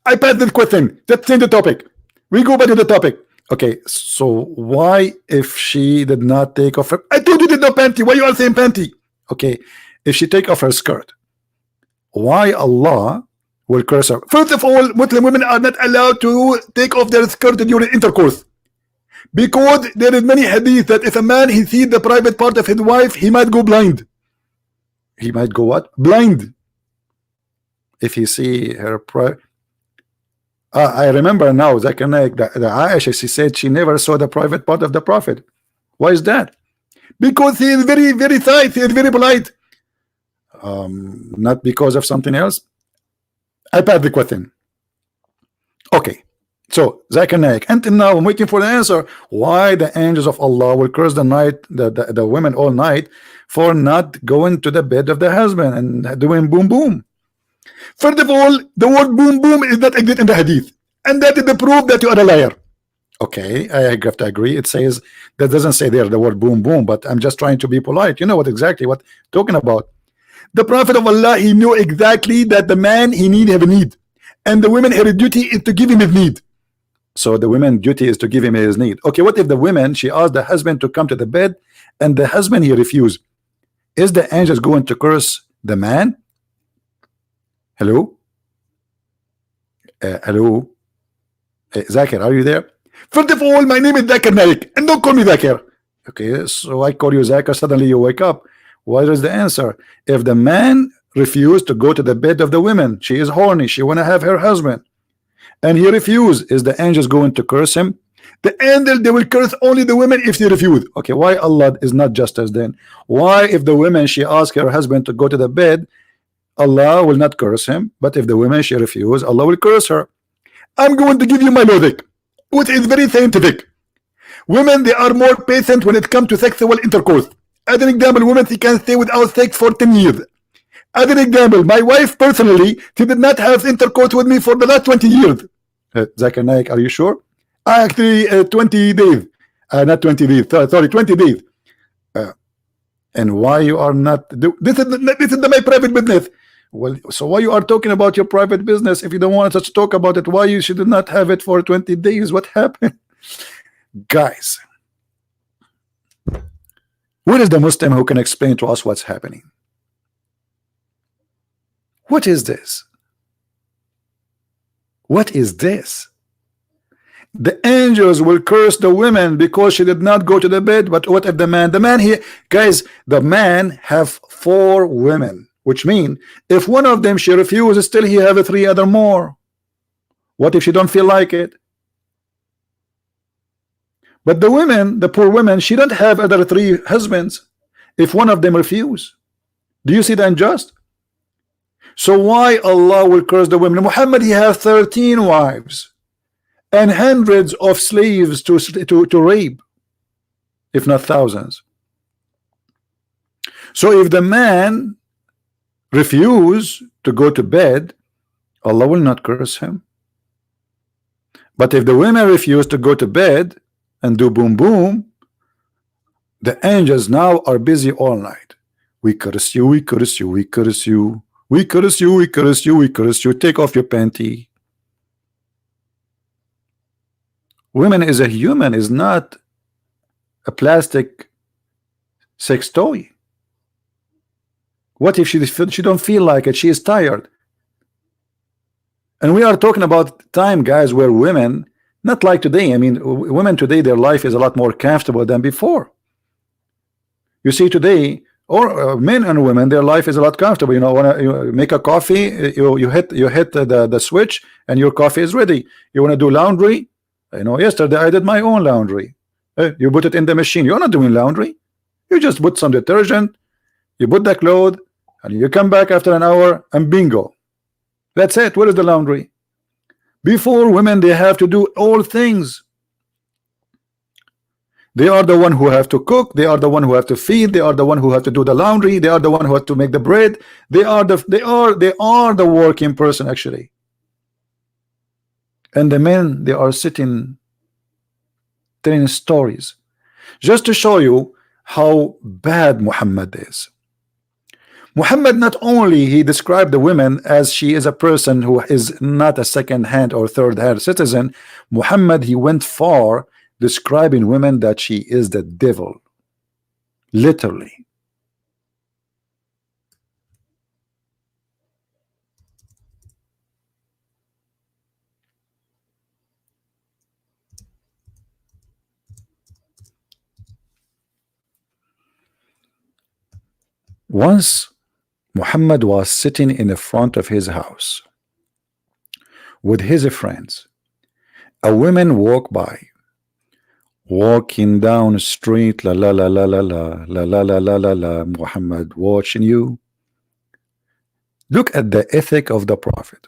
I passed the question. Let's change the topic. We go back to the topic. Okay, so why if she did not take off her? I told you did no panty. Why you are saying panty? Okay, if she take off her skirt, why Allah will curse her? First of all, Muslim women are not allowed to take off their skirt during intercourse, because there is many hadith that if a man he sees the private part of his wife, he might go blind. He might go what? Blind. If he see her I remember now, Zakir Naik, the Aisha, she said she never saw the private part of the Prophet. Why is that? Because he is very, very nice, he is very polite. Not because of something else. I passed the question. Okay, so Zakir Naik, until now I'm waiting for the answer. Why the angels of Allah will curse the women all night for not going to the bed of the husband and doing boom boom? First of all, the word boom boom is not exist in the hadith, and that is the proof that you are a liar. Okay, I have to agree. It says that doesn't say there the word boom boom, but I'm just trying to be polite. You know what exactly what I'm talking about. The Prophet of Allah, he knew exactly that the man he have a need, and the women her duty is to give him his need. So the women's duty is to give him his need. Okay, what if the women she asked the husband to come to the bed, and the husband he refused? Is the angels going to curse the man? Hello? Hello? Zakir, are you there? First of all, my name is Zakir Naik, and don't call me Zakir. Okay, so I call you Zakir, suddenly you wake up. What is the answer? If the man refused to go to the bed of the women, she is horny, she want to have her husband, and he refused, is the angels going to curse him? The angel, they will curse only the women if they refuse. Okay, why Allah is not justice then? Why if the women she asked her husband to go to the bed, Allah will not curse him, but if the woman she refuse, Allah will curse her? I'm going to give you my logic, which is very scientific. Women, they are more patient when it comes to sexual intercourse. As an example, women, she can stay without sex for 10 years. As an example, my wife personally, she did not have intercourse with me for the last 20 years. Zakir Naik, are you sure? Actually, 20 days. Not 20 days, sorry, 20 days. And why you are not? This is my private business. Well, so why you are talking about your private business if you don't want us to talk about it? Why you should not have it for 20 days? What happened? Guys, where is the Muslim who can explain to us what's happening? What is this? What is this? The angels will curse the women because she did not go to the bed. But what if the man here, guys, the man have 4 women, which mean if one of them she refuses, still he have 3 other more. What if she don't feel like it? But the women, the poor women, she don't have other 3 husbands if one of them refuse. Do you see the unjust? So why Allah will curse the women? Muhammad, he has 13 wives and hundreds of slaves to rape, if not thousands. So if the man refuse to go to bed, Allah will not curse him. But if the women refuse to go to bed and do boom boom, the angels now are busy all night. We curse you, we curse you, we curse you, we curse you, we curse you, we curse you. Take off your panty. Women is a human, is not a plastic sex toy. What if she don't feel like it? She is tired. And we are talking about time, guys, where women, not like today. I mean, women today, their life is a lot more comfortable than before. You see today, or men and women, their life is a lot comfortable. You know, when you make a coffee, you hit the switch, and your coffee is ready. You want to do laundry. You know, yesterday I did my own laundry. You put it in the machine. You're not doing laundry. You just put some detergent, you put the clothes, and you come back after an hour, and bingo. That's it. Where is the laundry? Before, women, they have to do all things. They are the one who have to cook. They are the one who have to feed. They are the one who have to do the laundry. They are the one who have to make the bread. They are the working person actually. And the men, they are sitting telling stories, just to show you how bad Muhammad is. Muhammad not only he described the women as she is a person who is not a second-hand or third-hand citizen. Muhammad, he went far describing women that she is the devil, literally. Once Muhammad was sitting in the front of his house with his friends. A woman walked by, walking down the street, la la la la la la la la la la la la. Muhammad watching you. Look at the ethic of the Prophet.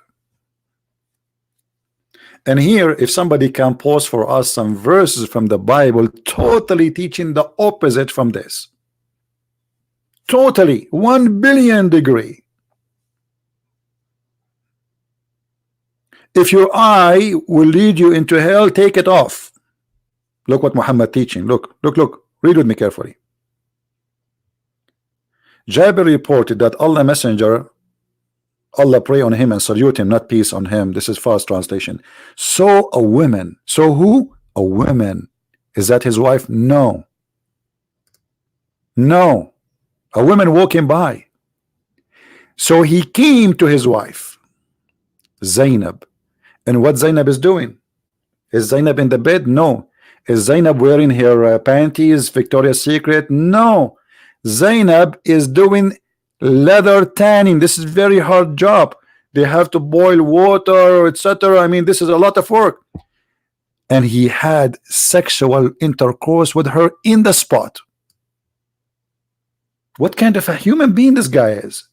And here, if somebody can post for us some verses from the Bible, totally teaching the opposite from this. Totally, 1 billion degree. If your eye will lead you into hell, take it off. Look what Muhammad teaching. Look. Read with me carefully. Jabir reported that Allah Messenger, Allah pray on him and salute him, not peace on him. This is fast translation. Saw a woman. So who? A woman. Is that his wife? No. No. A woman walking by. So he came to his wife, Zainab. And what Zainab is doing? Is Zainab in the bed? No. Is Zainab wearing her panties, Victoria's Secret? No. Zainab is doing leather tanning. This is very hard job. They have to boil water, etc. I mean, this is a lot of work. And he had sexual intercourse with her in the spot. What kind of a human being this guy is?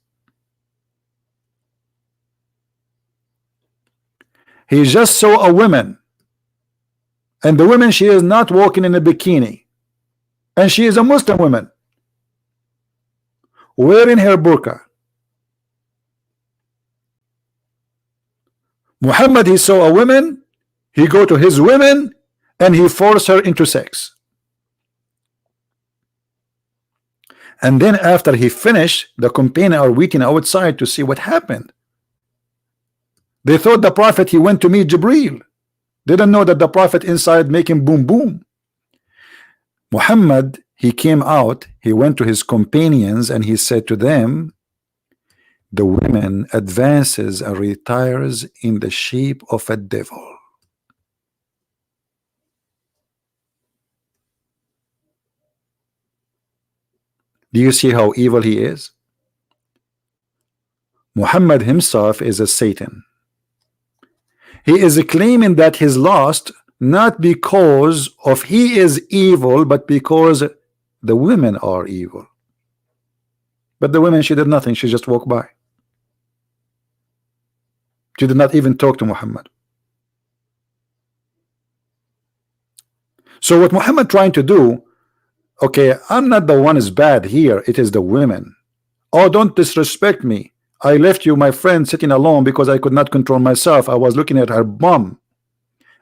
He just saw a woman, and the woman, she is not walking in a bikini, and she is a Muslim woman wearing her burqa. Muhammad, he saw a woman, he go to his women, and he forced her into sex. And then after he finished, the companion are waiting outside to see what happened. They thought the Prophet, he went to meet Jibreel. They didn't know that the Prophet inside making boom boom. Muhammad, he came out, he went to his companions and he said to them, the woman advances and retires in the shape of a devil. Do you see how evil he is? Muhammad himself is a Satan. He is claiming that he's lost not because of he is evil, but because the women are evil. But the women, she did nothing. She just walked by. She did not even talk to Muhammad. So what Muhammad trying to do, okay, I'm not the one is bad here. It is the women. Oh, don't disrespect me. I left you, my friend, sitting alone because I could not control myself. I was looking at her bum.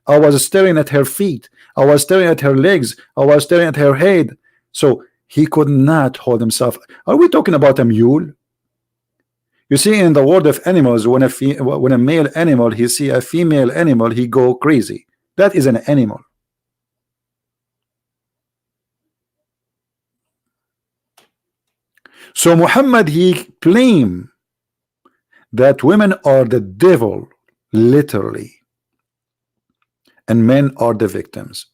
I was staring at her feet. I was staring at her legs. I was staring at her head. So he could not hold himself. Are we talking about a mule? You see, in the world of animals, when a male animal, he see a female animal, he go crazy. That is an animal. So Muhammad, he claimed that women are the devil, literally, and men are the victims.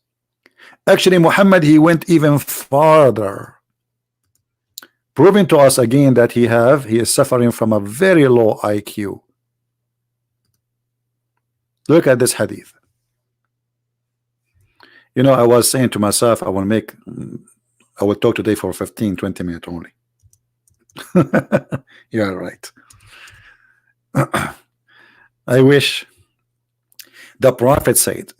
Actually, Muhammad, he went even farther, proving to us again that he is suffering from a very low IQ. Look at this hadith. You know, I was saying to myself, I will talk today for 15-20 minutes only. You are right. I wish. The Prophet said,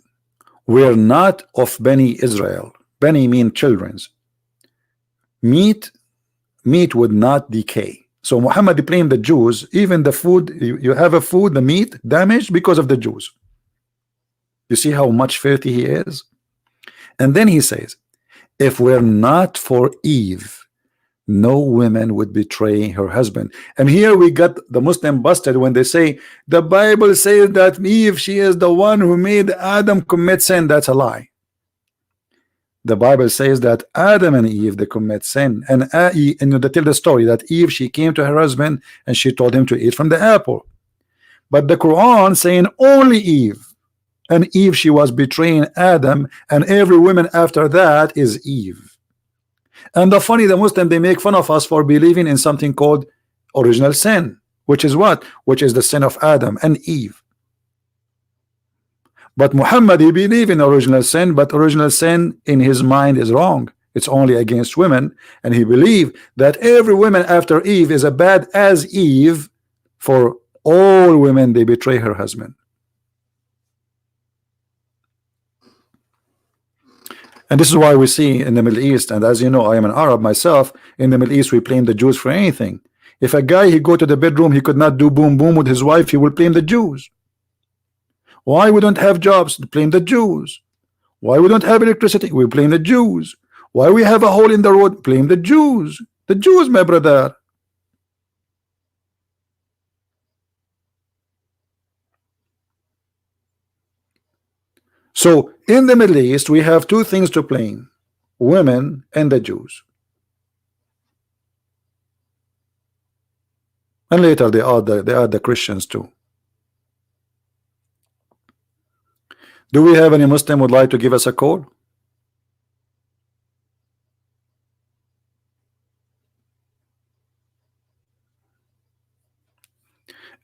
we're not of Bani Israel. Bani mean children's. Meat would not decay. So Muhammad blamed the Jews. Even the food, you have a food, the meat damaged because of the Jews. You see how much filthy he is? And then he says, if we're not for Eve, no woman would betray her husband. And here we got the Muslim busted when they say the Bible says that Eve, she is the one who made Adam commit sin. That's a lie. The Bible says that Adam and Eve, they commit sin, and they tell the story that Eve, she came to her husband and she told him to eat from the apple. But the Quran saying only Eve, and Eve, she was betraying Adam, and every woman after that is Eve. And the funny, the Muslim, they make fun of us for believing in something called original sin, which is what? Which is the sin of Adam and Eve. But Muhammad, he believe in original sin, but original sin in his mind is wrong. It's only against women, and he believed that every woman after Eve is as bad as Eve. For all women, they betray her husband. And this is why we see in the Middle East, and as you know, I am an Arab myself, in the Middle East we blame the Jews for anything. If a guy, he go to the bedroom, he could not do boom boom with his wife, he will blame the Jews. Why we don't have jobs? Blame the Jews. Why we don't have electricity? We blame the Jews. Why we have a hole in the road? Blame the Jews. The Jews, my brother. So in the Middle East we have two things to blame: women and the Jews. And later they are the Christians too. Do we have any Muslim would like to give us a call?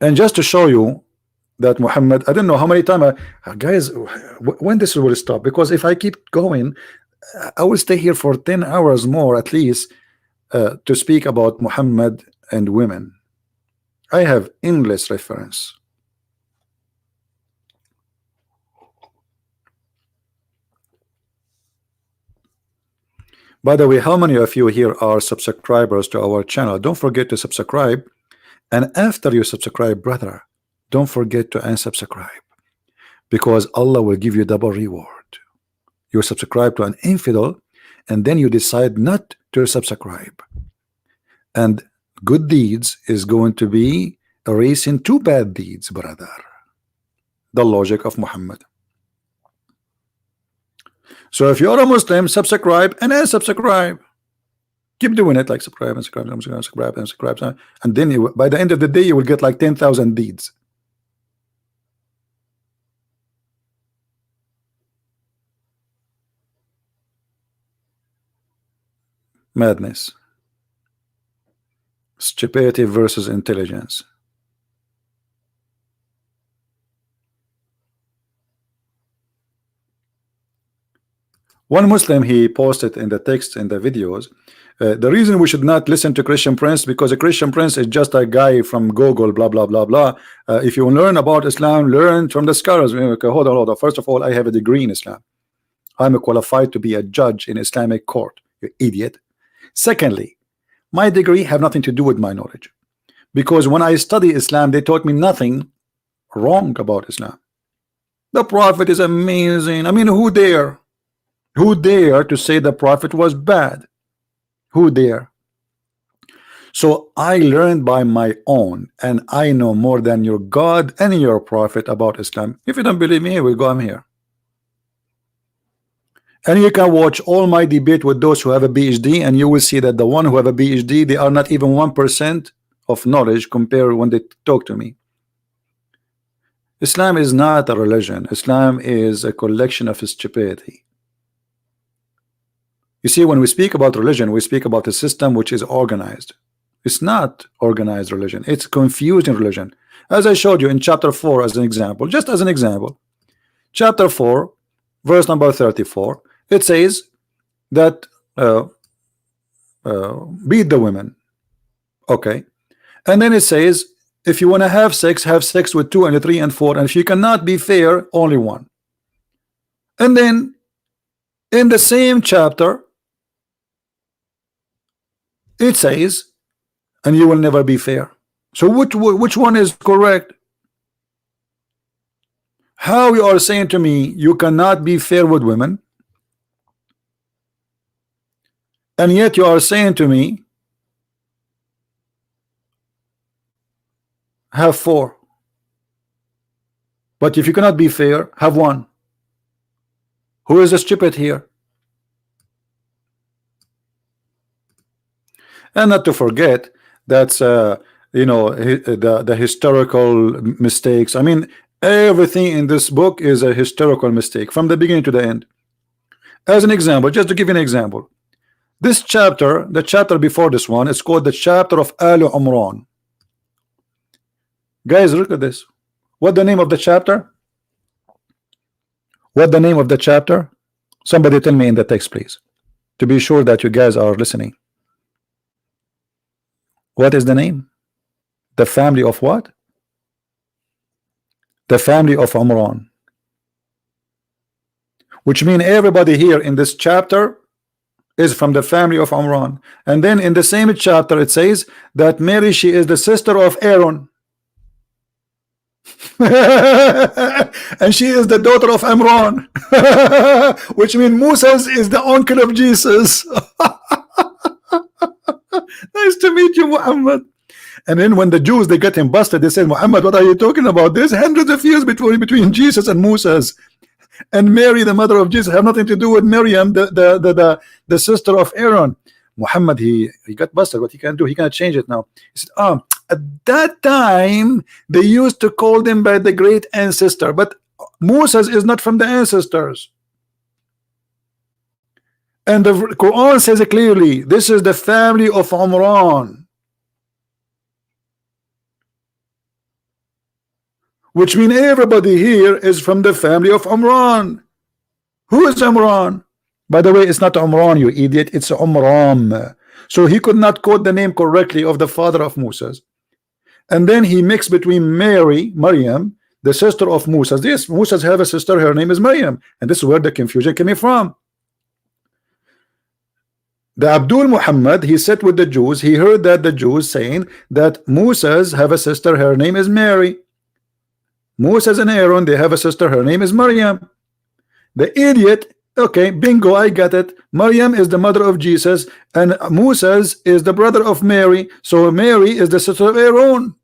And just to show you that Muhammad, I don't know how many times, guys, when this will stop, because if I keep going, I will stay here for 10 hours more at least to speak about Muhammad and women. I have endless reference. By the way, how many of you here are subscribers to our channel? Don't forget to subscribe. And after you subscribe, brother, don't forget to unsubscribe, because Allah will give you double reward. You subscribe to an infidel, and then you decide not to subscribe, and good deeds is going to be erasing two bad deeds, brother. The logic of Muhammad. So if you're a Muslim, subscribe and unsubscribe. Keep doing it, like subscribe and subscribe and subscribe and subscribe, and then you, by the end of the day, you will get like 10,000 deeds. Madness. Stupidity versus intelligence. One Muslim, he posted in the text in the videos, the reason we should not listen to Christian Prince, because a Christian Prince is just a guy from Google, blah blah blah blah. If you learn about Islam, learn from the scholars. Okay, hold on. First of all, I have a degree in Islam. I'm qualified to be a judge in Islamic court, you idiot. Secondly, my degree have nothing to do with my knowledge, because when I study Islam, they taught me nothing wrong about Islam. The Prophet is amazing. I mean, who dare to say the Prophet was bad? Who dare? So I learned by my own, and I know more than your God and your Prophet about Islam. If you don't believe me, we'll go. I'm here. And you can watch all my debate with those who have a PhD, and you will see that the one who have a PhD, they are not even 1% of knowledge compared when they talk to me. Islam is not a religion. Islam is a collection of stupidity. You see, when we speak about religion, we speak about a system which is organized. It's not organized religion. It's confusing religion. As I showed you in chapter 4 as an example, just as an example, chapter 4, verse number 34, it says that beat the women. Okay. And then it says, if you want to have sex with 2 and 3 and 4, and if you cannot be fair, only 1. And then in the same chapter, it says, and you will never be fair. So which one is correct? How you are saying to me you cannot be fair with women, And yet you are saying to me, have four. But if you cannot be fair, have one. Who is the stupid here? And not to forget that's the historical mistakes. I mean, everything in this book is a historical mistake from the beginning to the end. As an example, just to give you an example, this chapter, the chapter before this one, is called the chapter of Al Umran. Guys, look at this. What the name of the chapter? What the name of the chapter? Somebody tell me in the text, please, to be sure that you guys are listening. What is the name? The family of what? The family of Umran. Which means everybody here in this chapter is from the family of Umran. And then in the same chapter it says that Mary, she is the sister of Aaron. And she is the daughter of Imran. Which means Moses is the uncle of Jesus. Nice to meet you, Muhammad. And then when the Jews, they get him busted, they said, Muhammad, what are you talking about? There's hundreds of years between Jesus and Moses. And Mary, the mother of Jesus, have nothing to do with Miriam, the sister of Aaron. Muhammad, he got busted. What he can do? He cannot change it now. He said, at that time they used to call them by the great ancestor, but Moses is not from the ancestors. And the Quran says it clearly, this is the family of Umran. Which means everybody here is from the family of Umran. Who is Umran? By the way, it's not Umran, you idiot, it's Umram. So he could not quote the name correctly of the father of Moses. And then he mixed between Mary, Maryam, the sister of Moses. Yes, Moses have a sister, her name is Maryam. And this is where the confusion came from. The Abdul Muhammad, he sat with the Jews. He heard that the Jews saying that Moses have a sister, her name is Mary. Moses and Aaron, they have a sister, her name is Maryam. The idiot, okay, bingo, I got it. Maryam is the mother of Jesus, and Moses is the brother of Mary. So Mary is the sister of Aaron.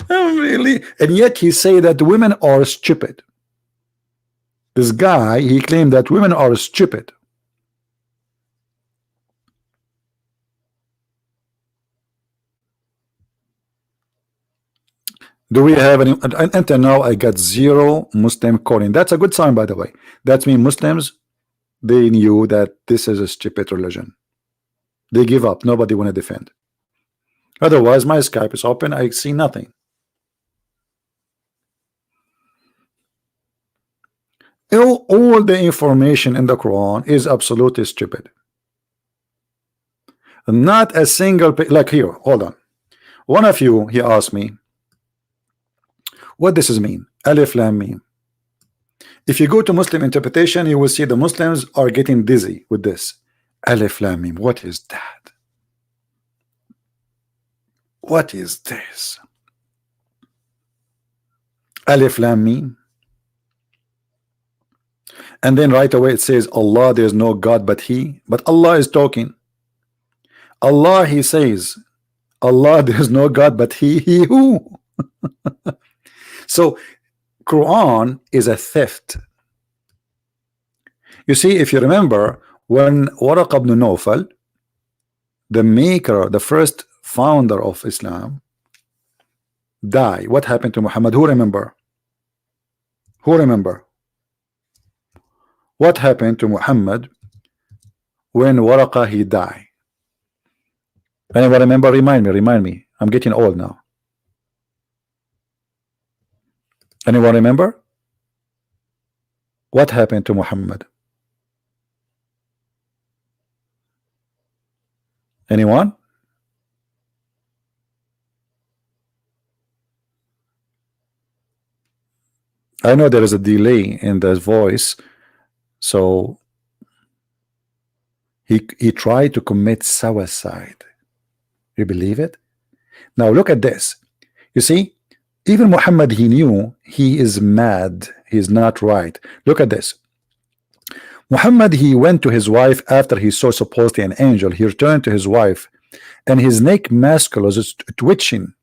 Really? And yet he say that women are stupid. This guy, he claimed that women are stupid. Do we have any? Until now, I got 0 Muslim calling. That's a good sign, by the way. That means Muslims, they knew that this is a stupid religion. They give up. Nobody want to defend. Otherwise, my Skype is open. I see nothing. All the information in the Quran is absolutely stupid. Not a single, like here, hold on. One of you, he asked me, what does this mean? Alif Lam Mim. If you go to Muslim interpretation, you will see the Muslims are getting dizzy with this. Alif Lam Mim. What is that? What is this? Alif Lam Mim. And then right away it says Allah, there's no God but He. But Allah is talking. Allah, He says, Allah, there's no God but He who. So Quran is a theft. You see, if you remember, when Waraq ibn Nawfal, the maker, the first founder of Islam, died, what happened to Muhammad? Who remember? Who remember? What happened to Muhammad when Waraqah he died? Anyone remember? Remind me. I'm getting old now. Anyone remember? What happened to Muhammad? Anyone? I know there is a delay in the voice, so he tried to commit suicide. You believe it? Now look at this. You see, even Muhammad, he knew he is mad. He's not right. Look at this. Muhammad, he went to his wife after he saw supposedly an angel. He returned to his wife, and his neck muscles is twitching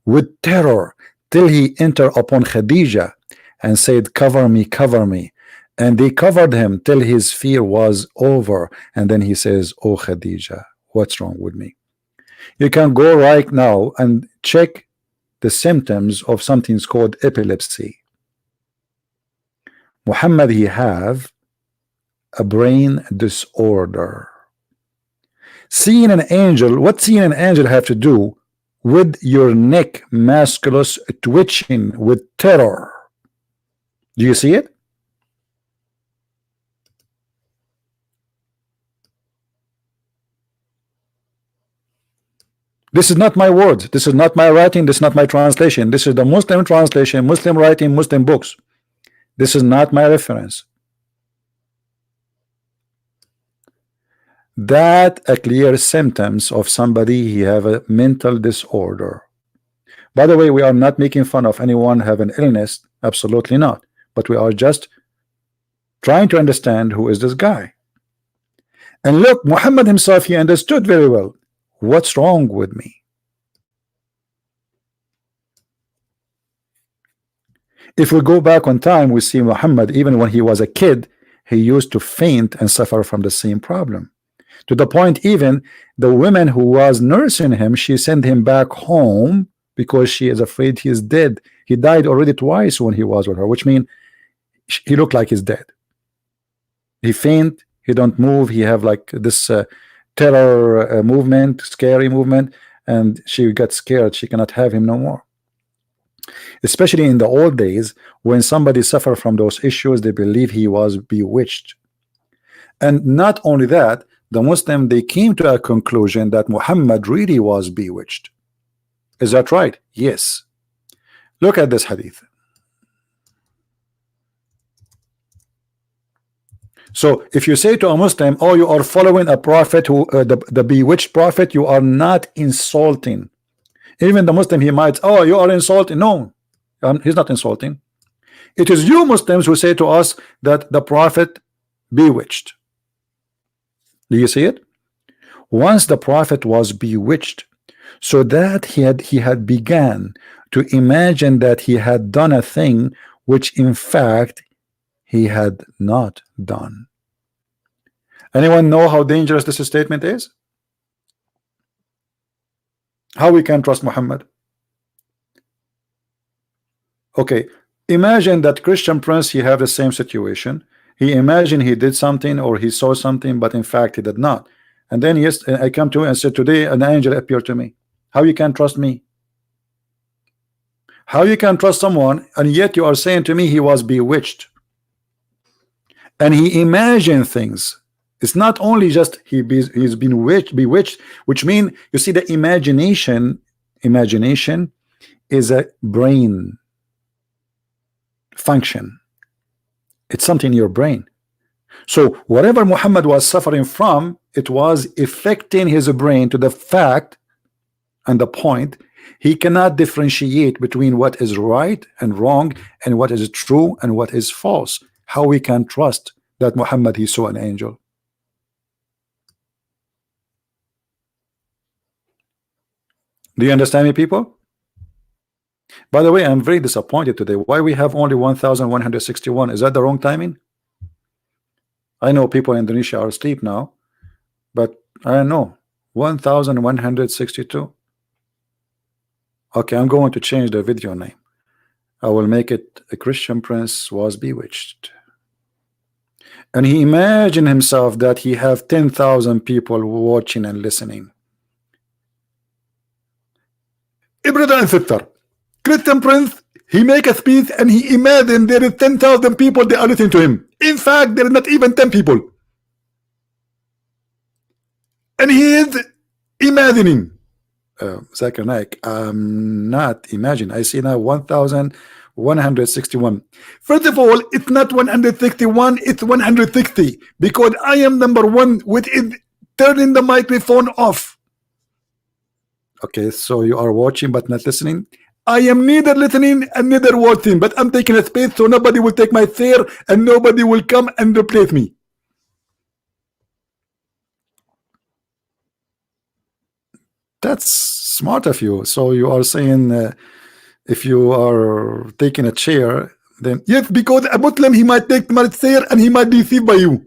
with terror till he entered upon Khadijah and said, cover me, cover me. And they covered him till his fear was over. And then he says, oh Khadijah, what's wrong with me? You can go right now and check the symptoms of something called epilepsy. Muhammad, he have a brain disorder. Seeing an angel, what seeing an angel have to do with your neck musculus twitching with terror? Do you see it? This is not my words. This is not my writing. This is not my translation. This is the Muslim translation, Muslim writing, Muslim books. This is not my reference. That a clear symptoms of somebody he have a mental disorder. By the way, we are not making fun of anyone have an illness. Absolutely not. But we are just trying to understand who is this guy. And look, Muhammad himself, he understood very well. What's wrong with me? If we go back on time, we see Muhammad, even when he was a kid, he used to faint and suffer from the same problem. To the point, even the woman who was nursing him, she sent him back home because she is afraid he is dead. He died already twice when he was with her, which means he looked like he's dead. He faint, he don't move, he have like this terror movement, scary movement, and she got scared. She cannot have him no more. Especially in the old days, when somebody suffered from those issues, they believe he was bewitched. And not only that, the Muslim, they came to a conclusion that Muhammad really was bewitched. Is that right? Yes. Look at this hadith. So if you say to a Muslim, oh, you are following a prophet who the bewitched prophet, you are not insulting. Even the Muslim, he might, oh, you are insulting. No, he's not insulting. It is you Muslims who say to us that the prophet bewitched. Do you see it? Once the prophet was bewitched, so that he had began to imagine that he had done a thing which in fact he had not done. Anyone know how dangerous this statement is? How we can trust Muhammad? Okay, imagine that Christian prince, he have the same situation. He imagined he did something or he saw something, but in fact he did not. And then yes, I come to him and said, today an angel appeared to me. How you can trust me? How you can trust someone and yet you are saying to me he was bewitched? And he imagined things. It's not only just he's been bewitched, which means, you see, the imagination is a brain function. It's something in your brain. So whatever Muhammad was suffering from, it was affecting his brain to the fact and the point he cannot differentiate between what is right and wrong and what is true and what is false. How we can trust that Muhammad he saw an angel? Do you understand me, people? By the way, I'm very disappointed today. Why we have only 1161? Is that the wrong timing? I know people in Indonesia are asleep now, but I don't know. 1162. Okay, I'm going to change the video name. I will make it a Christian prince was bewitched. And he imagined himself that he have 10,000 people watching and listening. Brother and sister, Christian prince, he make a speech and he imagined there is 10,000 people they are listening to him. In fact, there is not even 10 people. And he is imagining. Zakir Naik, I'm not imagining. I see now 1161. First of all, it's not 161, it's 160, because I am number one with it turning the microphone off. Okay, so you are watching but not listening. I am neither listening and neither watching, but I'm taking a space so nobody will take my chair and nobody will come and replace me. That's smart of you. So you are saying if you are taking a chair, then yes, because a Muslim he might take my chair and he might be deceived by you.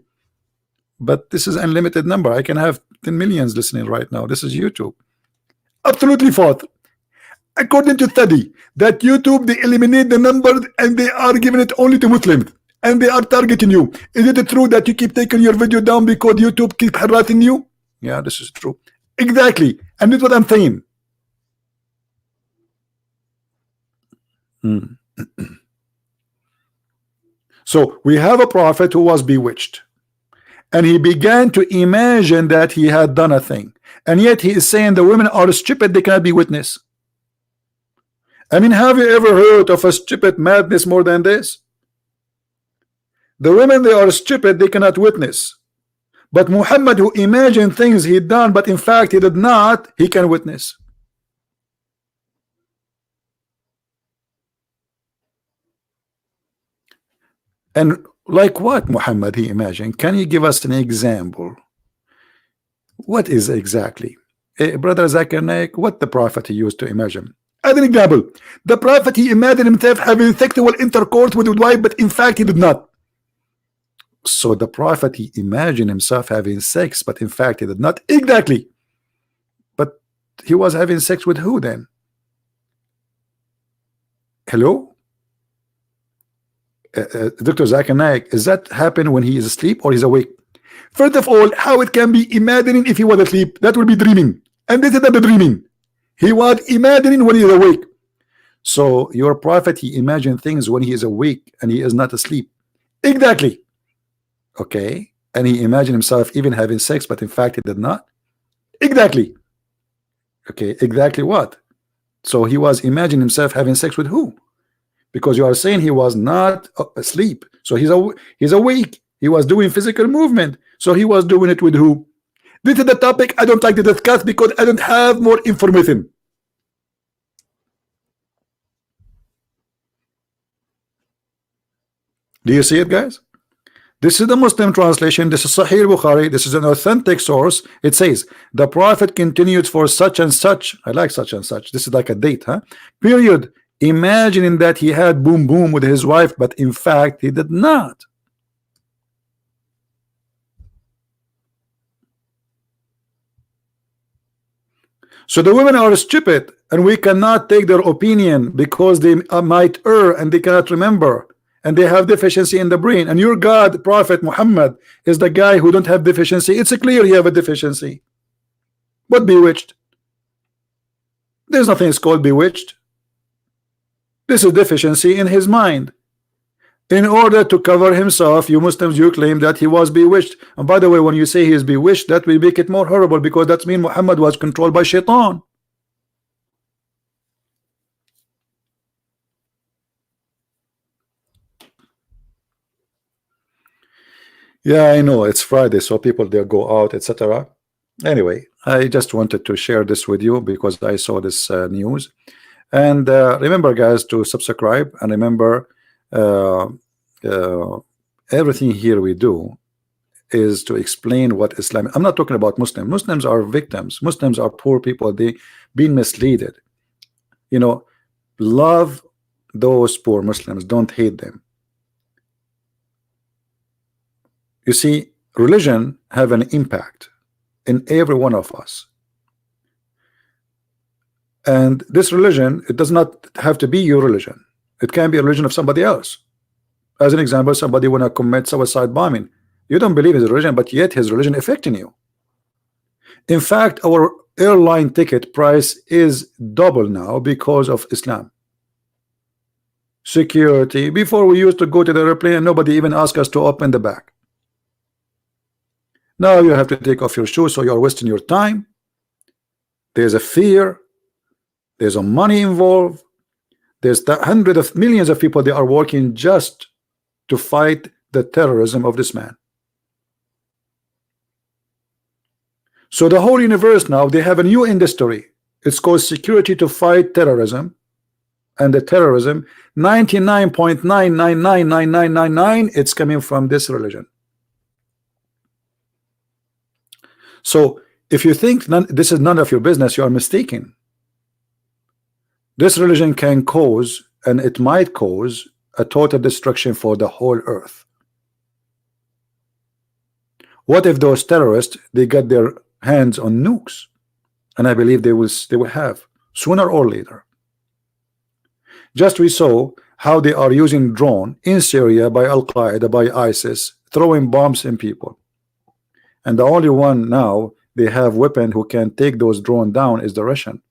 But this is unlimited number. I can have 10 millions listening right now. This is YouTube. Absolutely false. According to study that YouTube they eliminate the numbers and they are giving it only to Muslims and they are targeting you. Is it true that you keep taking your video down because YouTube keep harassing you? Yeah, this is true. Exactly. And this is what I'm saying. So we have a prophet who was bewitched and he began to imagine that he had done a thing, and yet he is saying the women are stupid, they cannot be witness. I mean, have you ever heard of a stupid madness more than this? The women, they are stupid, they cannot witness. But Muhammad, who imagined things he done but in fact he did not, he can witness. And like what Muhammad he imagined? Can you give us an example? What is exactly? Brother Zakir Naik, what the prophet he used to imagine? As an example, the prophet he imagined himself having sexual intercourse with his wife, but in fact he did not. So the prophet he imagined himself having sex, but in fact he did not. Exactly. But he was having sex with who then? Hello? Dr. Zakir Naik, is that happen when he is asleep or he's awake? First of all, how it can be imagining if he was asleep? That would be dreaming. And this is not the dreaming. He was imagining when he is awake. So your prophet he imagined things when he is awake and he is not asleep. Exactly. Okay. And he imagined himself even having sex, but in fact he did not. Exactly. Okay. Exactly what? So he was imagining himself having sex with who? Because you are saying he was not asleep. So he's awake. He was doing physical movement. So he was doing it with who? This is the topic I don't like to discuss because I don't have more information. Do you see it, guys? This is the Muslim translation. This is Sahih Bukhari. This is an authentic source. It says the prophet continued for such and such. I like such and such. This is like a date, huh? Period. Imagining that he had boom boom with his wife, but in fact he did not. So the women are stupid and we cannot take their opinion because they might err and they cannot remember and they have deficiency in the brain, and your God prophet Muhammad is the guy who don't have deficiency. It's clear he have a deficiency. But bewitched, there's nothing is called bewitched. This is deficiency in his mind. In order to cover himself, you Muslims, you claim that he was bewitched. And by the way, when you say he is bewitched, that will make it more horrible because that means Muhammad was controlled by shaitan. Yeah, I know it's Friday, so people they'll go out, etc. Anyway, I just wanted to share this with you because I saw this news. And remember, guys, to subscribe, and remember everything here we do is to explain what Islam. I'm not talking about Muslims. Muslims are victims. Muslims are poor people. They been misled. You know, love those poor Muslims. Don't hate them. You see, religion have an impact in every one of us. And this religion, it does not have to be your religion. It can be a religion of somebody else. As an example, somebody want to commit suicide bombing. You don't believe his religion, but yet his religion affecting you. In fact, our airline ticket price is double now because of Islam. Security. Before we used to go to the airplane and nobody even asked us to open the bag. Now you have to take off your shoes, so you are wasting your time. There's a fear. There's a money involved. There's the hundreds of millions of people. They are working just to fight the terrorism of this man. So the whole universe now, they have a new industry. It's called security to fight terrorism. and the terrorism, 99.9999999, it's coming from this religion. So if you think this is none of your business, you are mistaken. This religion can cause, and it might cause, a total destruction for the whole earth. What if those terrorists, they got their hands on nukes? And I believe they will have sooner or later. Just we saw how they are using drone in Syria by Al-Qaeda, by ISIS, throwing bombs in people. And the only one now they have weapon who can take those drones down is the Russian.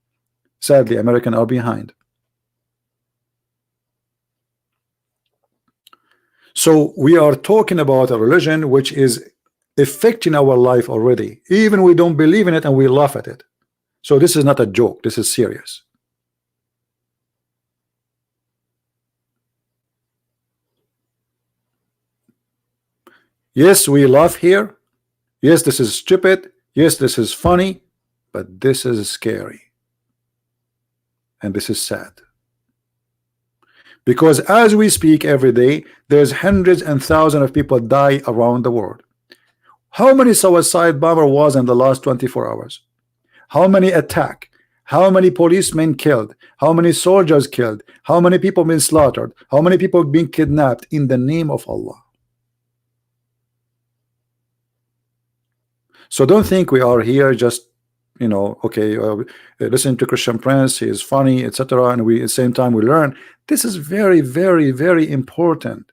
Sadly, Americans are behind. So we are talking about a religion which is affecting our life already. Even we don't believe in it and we laugh at it. So this is not a joke. This is serious. Yes, we laugh here. Yes, this is stupid. Yes, this is funny. But this is scary. And this is sad. Because as we speak every day, there's hundreds and thousands of people die around the world. How many suicide bomber was in the last 24 hours? How many attack? How many policemen killed? How many soldiers killed? How many people been slaughtered? How many people been kidnapped in the name of Allah? So don't think we are here just, you know, okay, listen to Christian Prince, he is funny, etc. And we at the same time we learn. This is very, very, very important.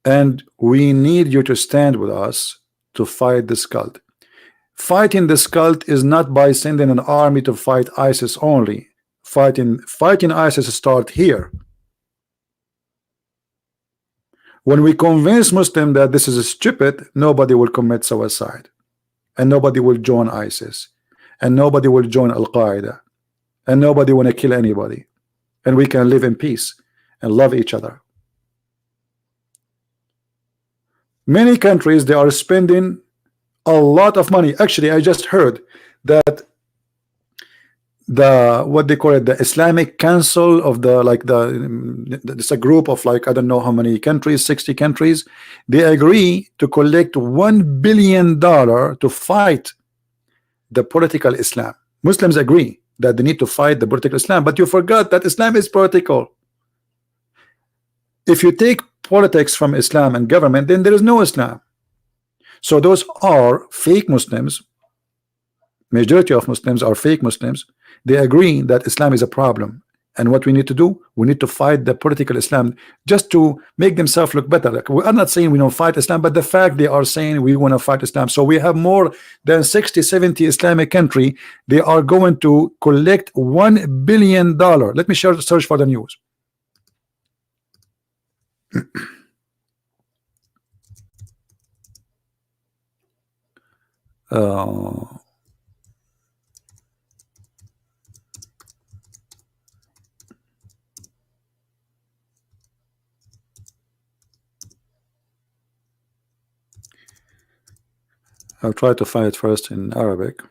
And we need you to stand with us to fight this cult. Fighting this cult is not by sending an army to fight ISIS only. Fighting ISIS start here. When we convince Muslims that this is stupid, nobody will commit suicide, and nobody will join ISIS, and nobody will join Al-Qaeda, and nobody want to kill anybody, and we can live in peace and love each other. Many countries, they are spending a lot of money. Actually, I just heard that the what they call it, the Islamic Council of the it's a group of like I don't know how many countries, 60 countries. They agree to collect $1 billion to fight the political Islam. Muslims agree that they need to fight the political Islam, but you forgot that Islam is political. If you take politics from Islam and government, then there is no Islam. So those are fake Muslims. Majority of Muslims are fake Muslims. They agree that Islam is a problem, and what we need to do, we need to fight the political Islam just to make themselves look better. Like, we are not saying we don't fight Islam, but the fact they are saying we want to fight Islam. So we have more than 60-70 Islamic country. They are going to collect $1 billion. Let me search for the news. I'll try to find it first in Arabic.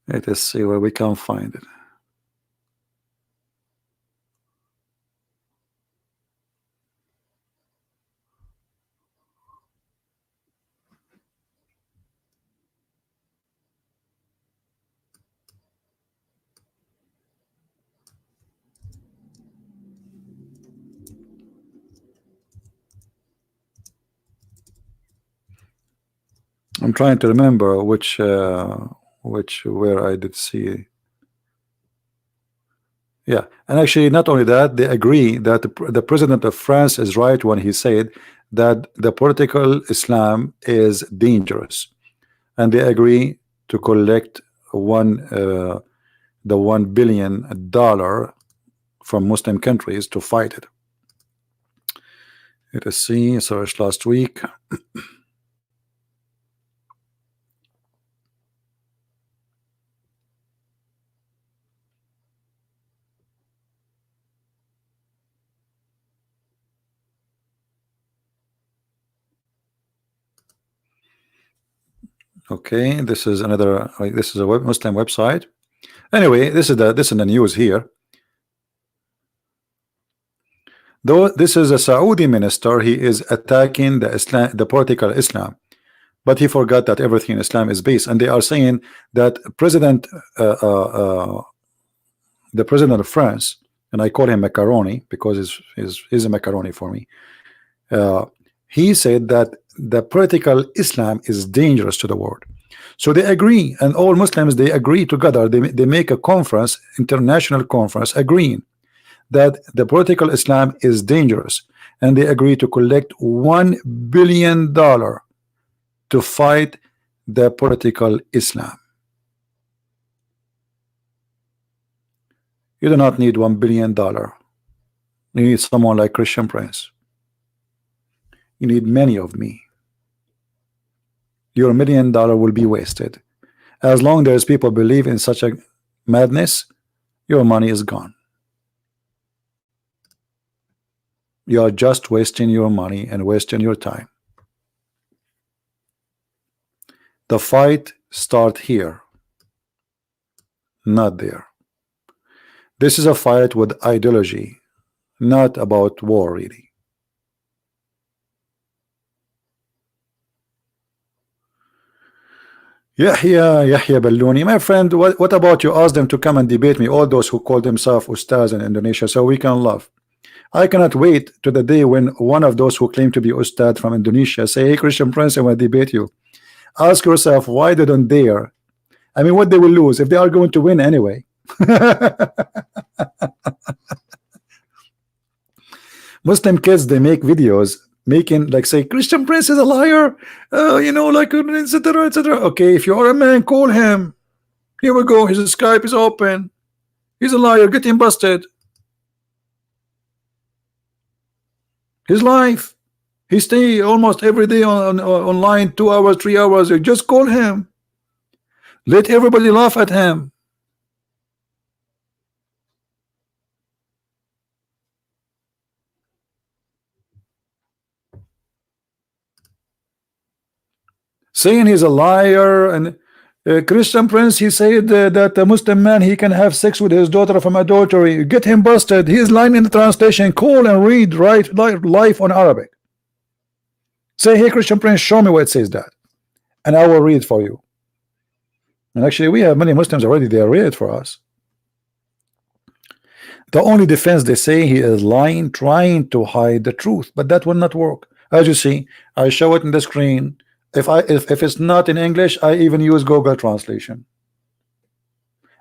Let us see where we can find it. I'm trying to remember where I did see. Yeah, and actually not only that, they agree that the president of France is right when he said that the political Islam is dangerous, and they agree to collect the $1 billion from Muslim countries to fight it. Let us see, search last week. Okay, this is another. This is a Muslim website. Anyway, this is the news here. Though this is a Saudi minister, he is attacking the Islam, the political Islam, but he forgot that everything in Islam is based. And they are saying that uh, uh, uh, the president of France, and I call him macaroni because he's a macaroni for me. Uh, he said that the political Islam is dangerous to the world. So they agree, and all Muslims, they agree together. They make a conference, international conference, agreeing that the political Islam is dangerous, and they agree to collect $1 billion to fight the political Islam. You do not need $1 billion. You need someone like Christian Prince. You need many of me. Your $1 million will be wasted. As long as people believe in such a madness, your money is gone. You are just wasting your money and wasting your time. The fight starts here, not there. This is a fight with ideology, not about war, really. Yahya Ballouni, my friend, what about you ask them to come and debate me, all those who call themselves Ustaz in Indonesia, so we can laugh. I cannot wait to the day when one of those who claim to be Ustad from Indonesia say, hey, Christian Prince, I want to debate you. Ask yourself why they don't dare. I mean, what they will lose if they are going to win anyway. Muslim kids, they make videos making like say Christian Prince is a liar, you know, like etc etc. Okay, if you are a man, call him. Here we go, his Skype is open. He's a liar, get him busted. His life, he stay almost every day online, 2 hours, 3 hours. You just call him. Let everybody laugh at him. Saying he's a liar, and Christian Prince, he said that a Muslim man, he can have sex with his daughter from adultery. Get him busted. He is lying in the translation. Call and read right live on Arabic. Say, hey, Christian Prince, show me where it says that, and I will read for you. And actually, we have many Muslims already. They read it for us. The only defense, they say he is lying, trying to hide the truth, but that will not work. As you see, I show it in the screen. If it's not in English, I even use Google translation,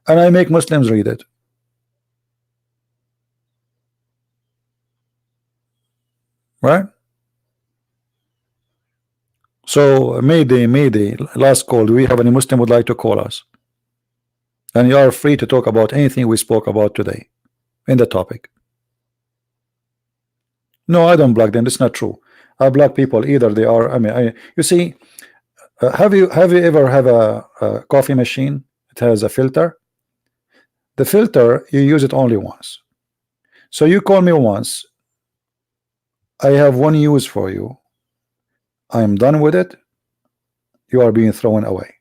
and I make Muslims read it. Right? So Mayday, last call. Do we have any Muslim would like to call us? And you are free to talk about anything we spoke about today in the topic. No, I don't block them. That's not true. I block people either. They are. I mean, you see. Have you ever have a coffee machine? It has a filter. The filter, you use it only once. So you call me once. I have one use for you. I am done with it. You are being thrown away.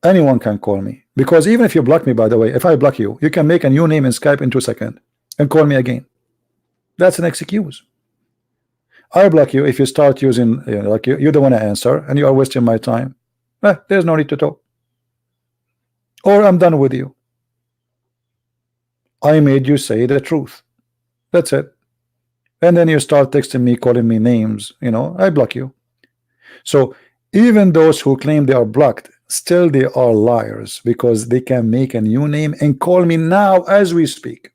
Anyone can call me, because even if you block me, by the way, if I block you, you can make a new name in Skype in 2 seconds and call me again. That's an excuse. I block you if you start using, you know, like you don't want to answer and you are wasting my time. There's no need to talk. Or I'm done with you. I made you say the truth. That's it. And then you start texting me, calling me names, you know, I block you. So even those who claim they are blocked, still they are liars, because they can make a new name and call me now as we speak.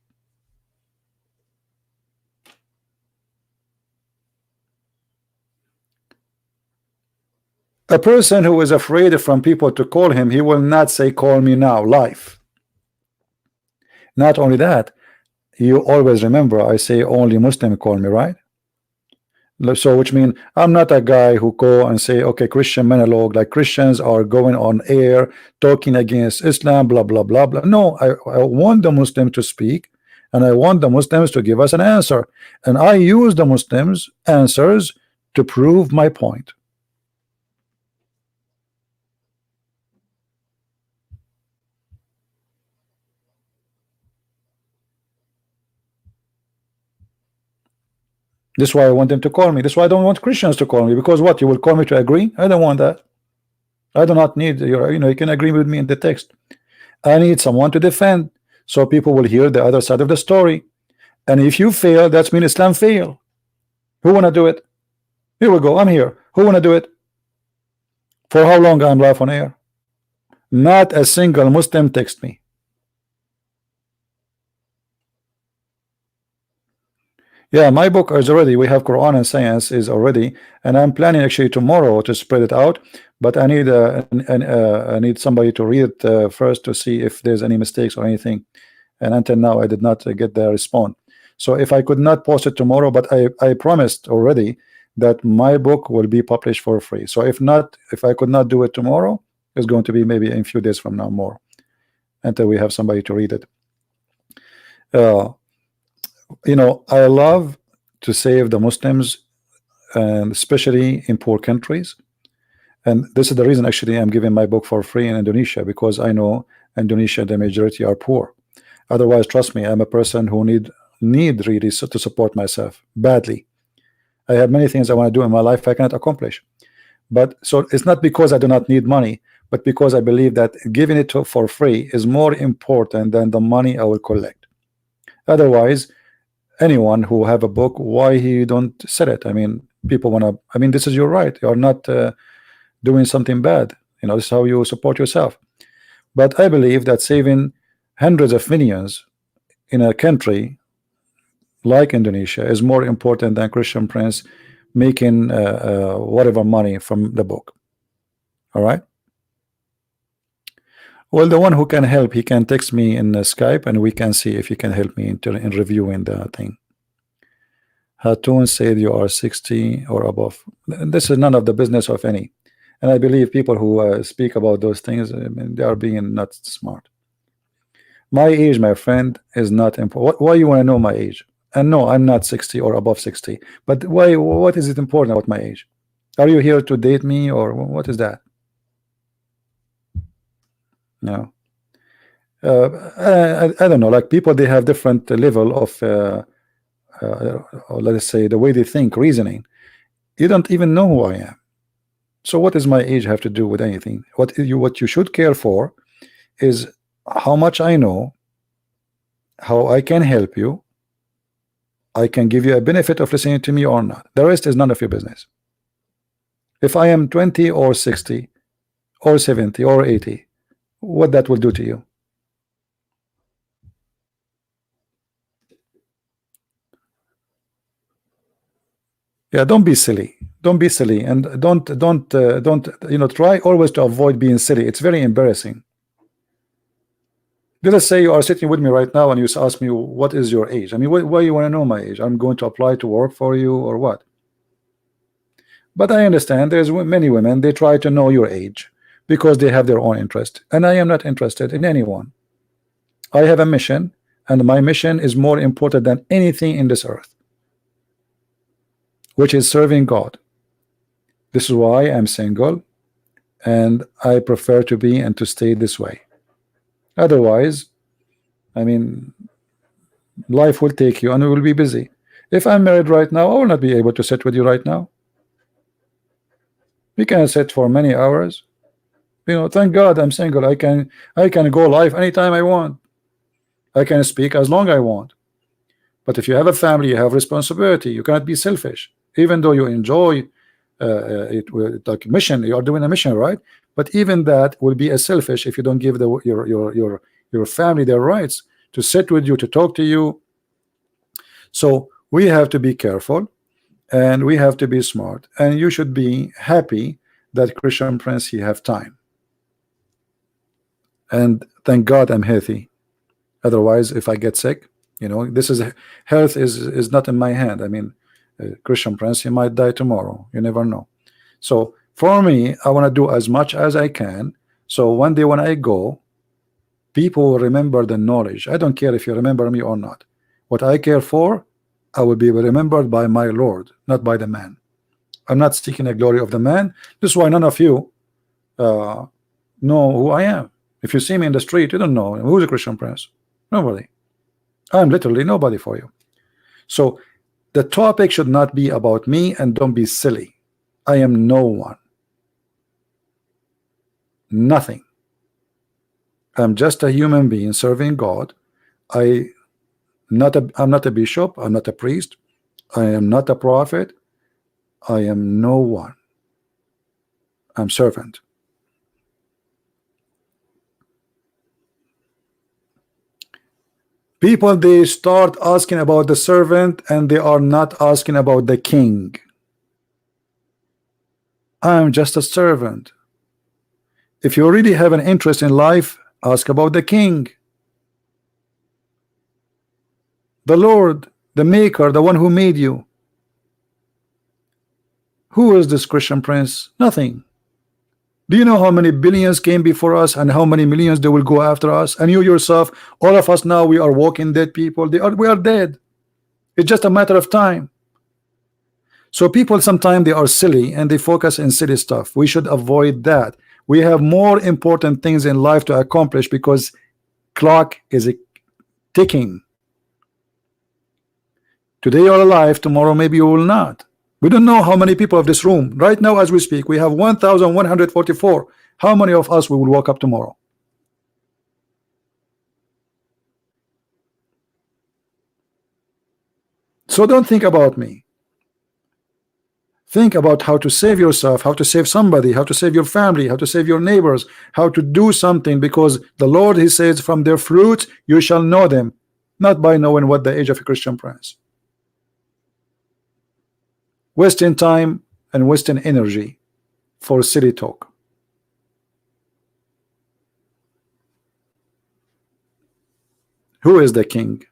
A person who is afraid from people to call him, he will not say call me now live. Not only that, you always remember I say only Muslim call me, right? So which means I'm not a guy who go and say, okay, Christian monologue, like Christians are going on air talking against Islam, blah blah blah blah. No, I want the Muslim to speak, and I want the Muslims to give us an answer, and I use the Muslims answers to prove my point. This is why I want them to call me. This is why I don't want Christians to call me, because what, you will call me to agree? I don't want that. I do not need your, you can agree with me in the text. I need someone to defend, so people will hear the other side of the story. And if you fail, that's mean Islam fail. Who wanna do it? Here we go. I'm here. Who wanna do it? For how long I'm live on air? Not a single Muslim text me. Yeah, my book is already, we have Quran and Science is already, and I'm planning actually tomorrow to spread it out, but I need I need somebody to read it first to see if there's any mistakes or anything, and until now I did not get the response. So if I could not post it tomorrow, but I promised already that my book will be published for free. So if not, if I could not do it tomorrow, it's going to be maybe in a few days from now more, until we have somebody to read it. I love to save the Muslims, and especially in poor countries. And this is the reason actually I'm giving my book for free in Indonesia, because I know Indonesia, the majority are poor. Otherwise, trust me, I'm a person who need really to support myself badly. I have many things I want to do in my life I cannot accomplish. But so it's not because I do not need money, but because I believe that giving it for free is more important than the money I will collect. Otherwise, anyone who have a book, why he don't sell it? I mean, people want to, I mean, this is your right. You're not doing something bad. This is how you support yourself. But I believe that saving hundreds of millions in a country like Indonesia is more important than Christian Prince making whatever money from the book. All right. Well, the one who can help, he can text me in Skype, and we can see if he can help me in reviewing the thing. Hatun said you are 60 or above. This is none of the business of any. And I believe people who speak about those things, I mean, they are being not smart. My age, my friend, is not important. Why you want to know my age? And no, I'm not 60 or above 60. But why? What is it important about my age? Are you here to date me, or what is that? No. I don't know. Like, people, they have different level of, or let's say, the way they think, reasoning. You don't even know who I am. So what does my age have to do with anything? What you should care for is how much I know, how I can help you. I can give you a benefit of listening to me or not. The rest is none of your business. If I am 20 or 60 or 70 or 80, what that will do to you? Yeah, don't be silly. Don't be silly, and don't try always to avoid being silly. It's very embarrassing. Let us say you are sitting with me right now and you ask me, what is your age? I mean, why you want to know my age? I'm going to apply to work for you or what? But I understand there's many women, they try to know your age because they have their own interest, and I am not interested in anyone. I have a mission, and my mission is more important than anything in this earth, which is serving God. This is why I'm single, and I prefer to be and to stay this way. Otherwise, I mean, life will take you and we will be busy. If I'm married right now, I will not be able to sit with you right now. We can sit for many hours. Thank God I'm single. I can go live anytime I want. I can speak as long I want. But if you have a family, you have responsibility. You cannot be selfish, even though you enjoy it with like mission. You are doing a mission, right? But even that will be a selfish if you don't give your family their rights to sit with you, to talk to you. So we have to be careful, and we have to be smart, and you should be happy that Christian Prince, he have time. And thank God I'm healthy. Otherwise, if I get sick, this is health is not in my hand. I mean, Christian Prince, he might die tomorrow. You never know. So for me, I want to do as much as I can. So one day when I go, people will remember the knowledge. I don't care if you remember me or not. What I care for, I will be remembered by my Lord, not by the man. I'm not seeking the glory of the man. This is why none of you know who I am. If you see me in the street, you don't know who's a Christian Prince. Nobody. I'm literally nobody for you. So The topic should not be about me, and don't be silly. I am no one. Nothing. I'm just a human being serving God. I'm not a bishop. I'm not a priest. I am not a prophet. I am no one. I'm servant. People, they start asking about the servant and they are not asking about the king. I'm just a servant. If you really have an interest in life, ask about the king, the Lord, the maker, the one who made you. Who is this Christian prince? Nothing. Do you know how many billions came before us and how many millions they will go after us? And you yourself, all of us now, we are walking dead people. We are dead. It's just a matter of time. So people sometimes they are silly and they focus in silly stuff. We should avoid that. We have more important things in life to accomplish because clock is ticking. Today you're alive, tomorrow maybe you will not. We don't know how many people of this room right now as we speak. We have 1,144. How many of us we will wake up tomorrow? So don't think about me. Think about how to save yourself, how to save somebody, how to save your family, how to save your neighbors, how to do something, because the Lord, he says, from their fruits you shall know them, not by knowing what the age of a Christian prince. Wasting time and wasting energy for silly talk. Who is the king?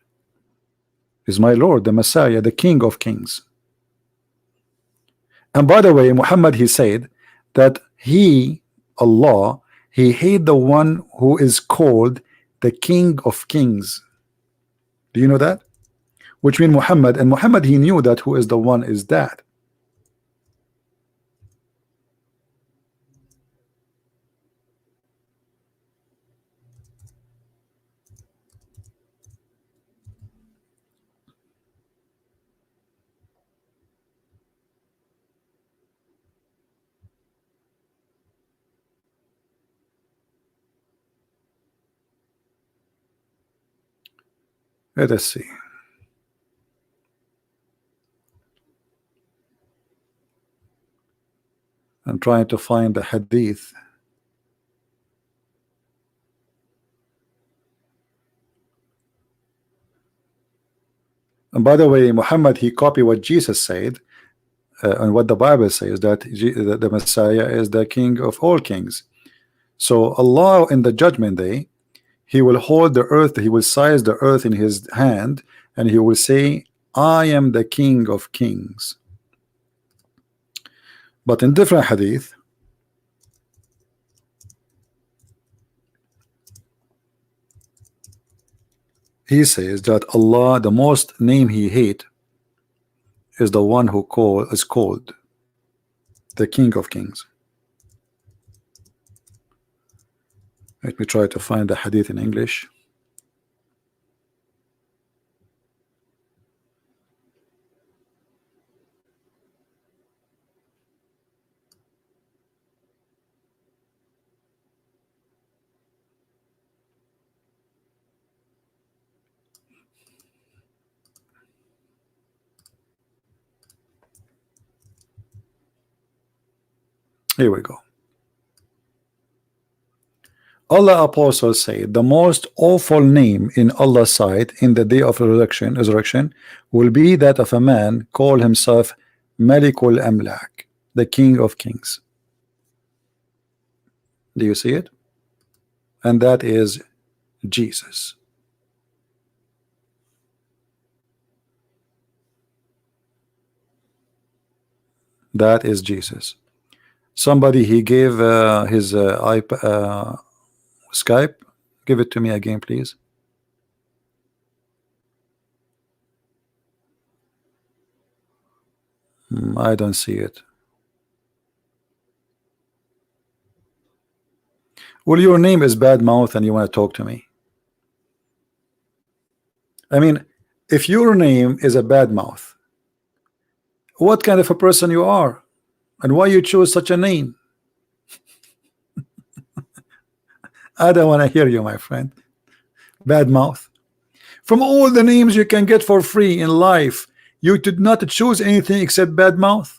Is my Lord, the Messiah, the King of Kings. And by the way, Muhammad, he said that he, Allah, he hate the one who is called the King of Kings. Do you know that? Which means Muhammad, and Muhammad, he knew that who is the one is that. Let us see. I'm trying to find the hadith. And by the way, Muhammad, he copied what Jesus said and what the Bible says, that the Messiah is the King of all kings. So Allah in the judgment day, he will hold the earth, he will size the earth in his hand, and he will say, I am the King of Kings. But in different hadith, he says that Allah, the most name he hate is the one who is called the King of Kings. Let me try to find the hadith in English. Here we go. Allah apostles say the most awful name in Allah's sight in the day of resurrection will be that of a man call himself Malikul Amlak, the King of Kings. Do you see it? And that is Jesus. That is Jesus. Somebody, he gave his Skype. Give it to me again, please. I don't see it. Well, your name is bad mouth and you want to talk to me. I mean, if your name is a bad mouth what kind of a person you are and why you choose such a name. I don't want to hear you, my friend. Bad mouth. From all the names you can get for free in life, you did not choose anything except bad mouth.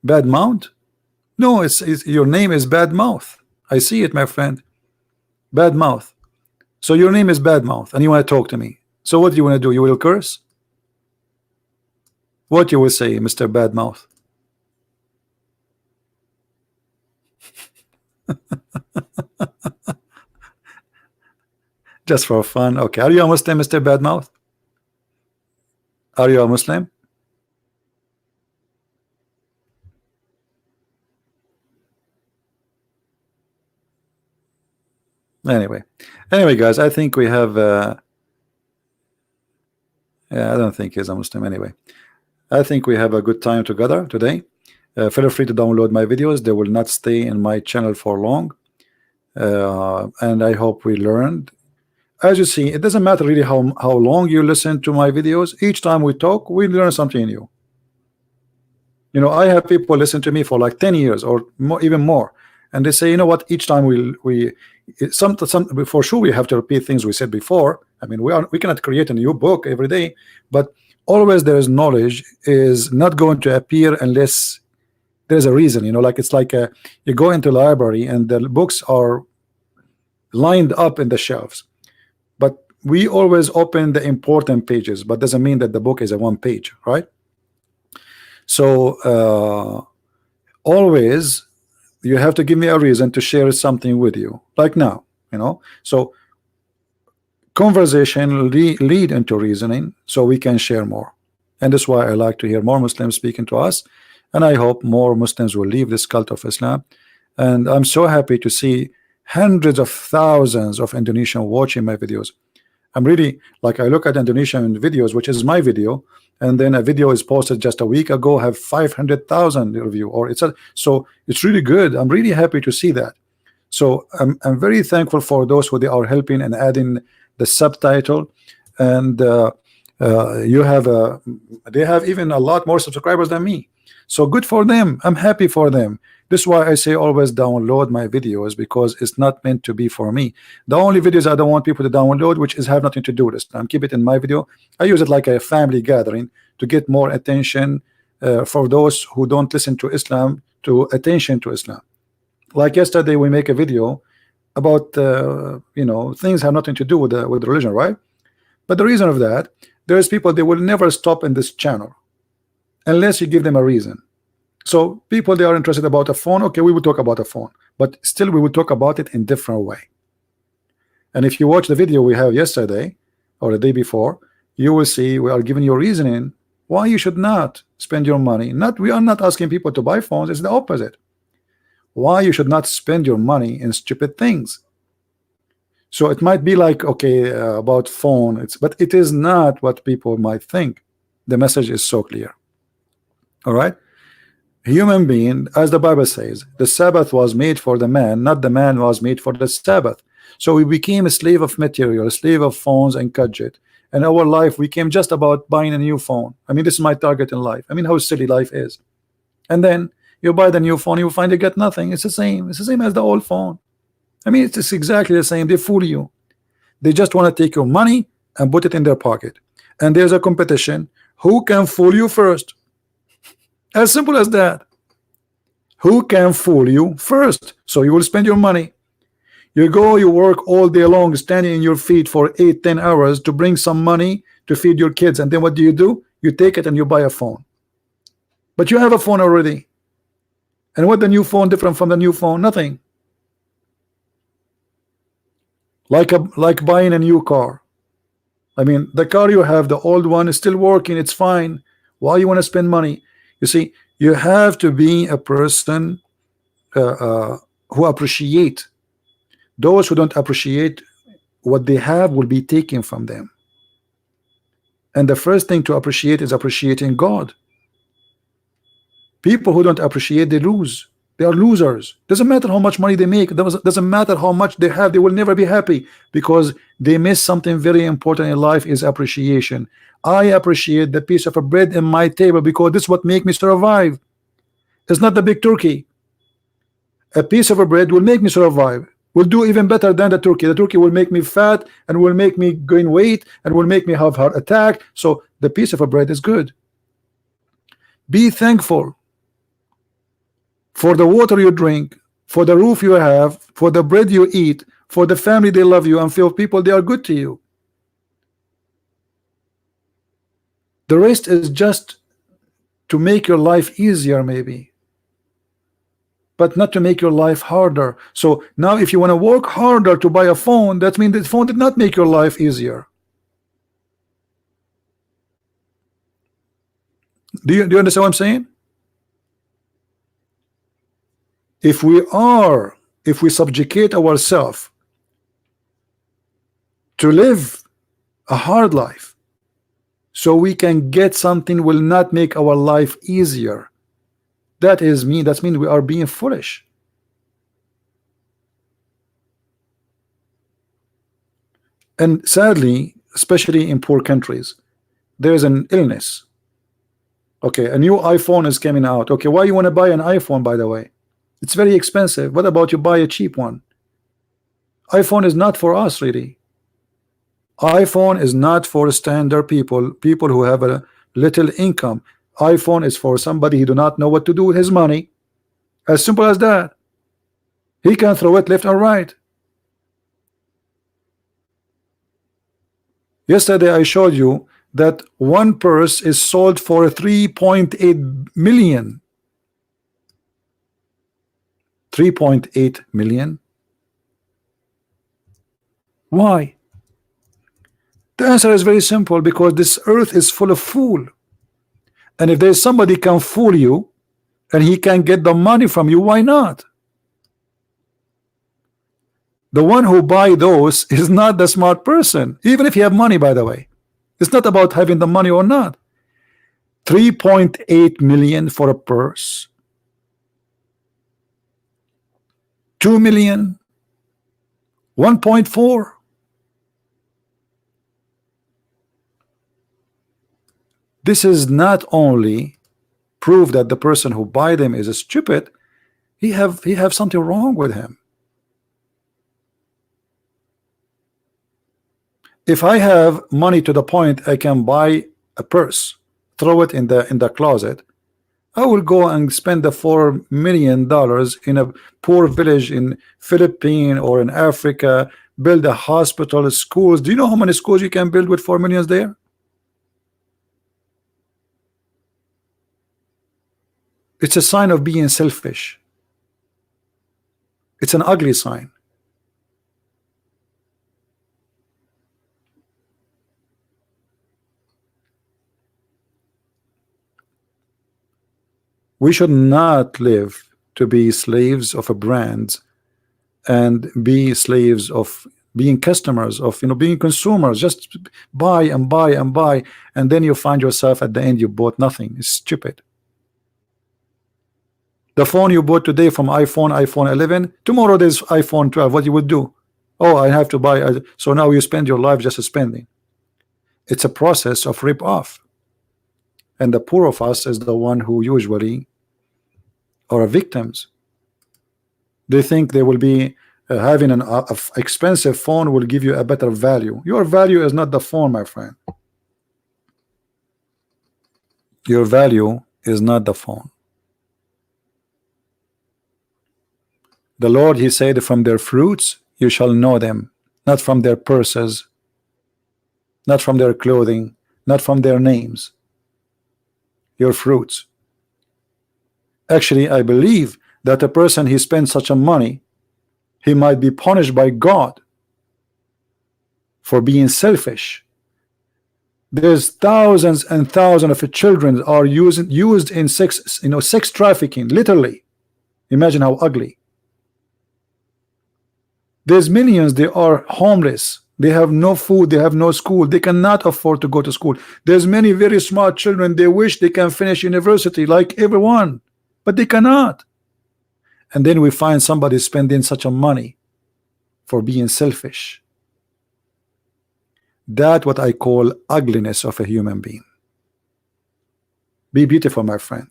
Bad mouth? No, it's your name is bad mouth. I see it, my friend. Bad mouth. So your name is bad mouth and you want to talk to me. So what do you want to do? You will curse? What you will say, Mr. Bad Mouth? Just for fun. Okay. Are you a Muslim, Mr. Bad Mouth? Are you a Muslim? Anyway, guys, I think we have yeah, I don't think he's a Muslim. Anyway, I think we have a good time together today. Feel free to download my videos. They will not stay in my channel for long, and I hope we learned. As you see, it doesn't matter really how long you listen to my videos. Each time we talk, we learn something new. You know, I have people listen to me for like 10 years or more, even more, and they say, you know what, each time we some for sure we have to repeat things we said before. I mean, we cannot create a new book every day, but always there is knowledge is not going to appear unless there's a reason. You know, like it's like you go into library and the books are lined up in the shelves, but we always open the important pages, but doesn't mean that the book is a one page, right? So always you have to give me a reason to share something with you, like now, you know. So conversation lead into reasoning, so we can share more, and that's why I like to hear more Muslims speaking to us, and I hope more Muslims will leave this cult of Islam. And I'm so happy to see hundreds of thousands of Indonesian watching my videos. I'm really, like, I look at Indonesian videos, which is my video, and then a video is posted just a week ago have 500,000 review, or so it's really good. I'm really happy to see that. So I'm very thankful for those who they are helping and adding the subtitle, and you have they have even a lot more subscribers than me, so good for them. I'm happy for them. This is why I say always download my videos, because it's not meant to be for me. The only videos I don't want people to download, which is have nothing to do with Islam, keep it in my video. I use it like a family gathering to get more attention for those who don't listen to Islam, to attention to Islam. Like yesterday we make a video about you know, things have nothing to do with religion, right? But the reason of that, there's people, they will never stop in this channel unless you give them a reason. So people, they are interested about a phone. Okay, we will talk about a phone, but still we will talk about it in different way. And if you watch the video we have yesterday or the day before, you will see we are giving you a reasoning why you should not spend your money. We are not asking people to buy phones. It's the opposite. Why you should not spend your money in stupid things. So it might be like, okay, about phone, but it is not what people might think. The message is so clear. All right. Human being, as the Bible says, the Sabbath was made for the man, not the man was made for the Sabbath. So we became a slave of material, a slave of phones and gadget, and our life became just about buying a new phone. I mean, this is my target in life. I mean, how silly life is. And then you buy the new phone, you find you get nothing. It's the same. It's the same as the old phone. I mean, it's exactly the same. They fool you. They just want to take your money and put it in their pocket. And there's a competition. Who can fool you first? As simple as that. Who can fool you first? So you will spend your money. You go, you work all day long, standing in your feet for 8-10 hours to bring some money to feed your kids. And then what do? You take it and you buy a phone. But you have a phone already. And what the new phone different from the new phone? Nothing. Like buying a new car. I mean, the car you have, the old one, is still working. It's fine. Why you want to spend money? You see, you have to be a person who appreciate. Those who don't appreciate what they have will be taken from them. And the first thing to appreciate is appreciating God. People who don't appreciate, they lose. They are losers. Doesn't matter how much money they make. Doesn't matter how much they have. They will never be happy because They miss something very important in life, is appreciation. I appreciate the piece of a bread in my table because this is what make me survive. It's not the big turkey. A piece of a bread will make me survive. Will do even better than the turkey. The turkey will make me fat and will make me gain weight and will make me have heart attack. So the piece of a bread is good. Be thankful for the water you drink, for the roof you have, for the bread you eat, for the family they love you, and for people they are good to you. The rest is just to make your life easier, maybe, but not to make your life harder. So now if you want to work harder to buy a phone, that means the phone did not make your life easier. Do you understand what I'm saying? If we subjugate ourselves to live a hard life so we can get something will not make our life easier, that means we are being foolish. And sadly, especially in poor countries, there is an illness. Okay, a new iPhone is coming out. Okay, why you want to buy an iPhone, by the way? It's very expensive. What about you buy a cheap one? iPhone is not for us, really. iPhone is not for standard people who have a little income. iPhone is for somebody who do not know what to do with his money. As simple as that. He can throw it left or right. Yesterday I showed you that one purse is sold for 3.8 million. 3.8 million. Why? The answer is very simple, because this earth is full of fool. And if there's somebody can fool you and he can get the money from you, why not? The one who buy those is not the smart person, even if you have money, by the way. It's not about having the money or not. 3.8 million for a purse. 2 million. 1.4. This is not only proof that the person who buy them is a stupid, he have something wrong with him. If I have money to the point I can buy a purse, throw it in the closet, I will go and spend the $4 million in a poor village in Philippines or in Africa, build a hospital, schools. Do you know how many schools you can build with 4 million there? It's a sign of being selfish. It's an ugly sign. We should not live to be slaves of a brand and be slaves of being customers of, being consumers. Just buy and buy and buy, and then you find yourself at the end you bought nothing. It's stupid. The phone you bought today from iPhone 11, tomorrow there's iPhone 12. What you would do? Oh, I have to buy. So now you spend your life just spending. It's a process of rip off. And the poor of us is the one who usually are victims. They think they will be having an expensive phone will give you a better value. Your value is not the phone, my friend. Your value is not the phone. The Lord, he said, from their fruits you shall know them, not from their purses, not from their clothing, not from their names. Your fruits. Actually, I believe that a person he spends such a money, he might be punished by God for being selfish. There's thousands and thousands of children are used in sex trafficking, literally. Imagine how ugly. There's millions, they are homeless. They have no food, they have no school, they cannot afford to go to school. There's many very smart children, they wish they can finish university like everyone, but they cannot. And then we find somebody spending such a money for being selfish. That what I call ugliness of a human being. Be beautiful, my friend.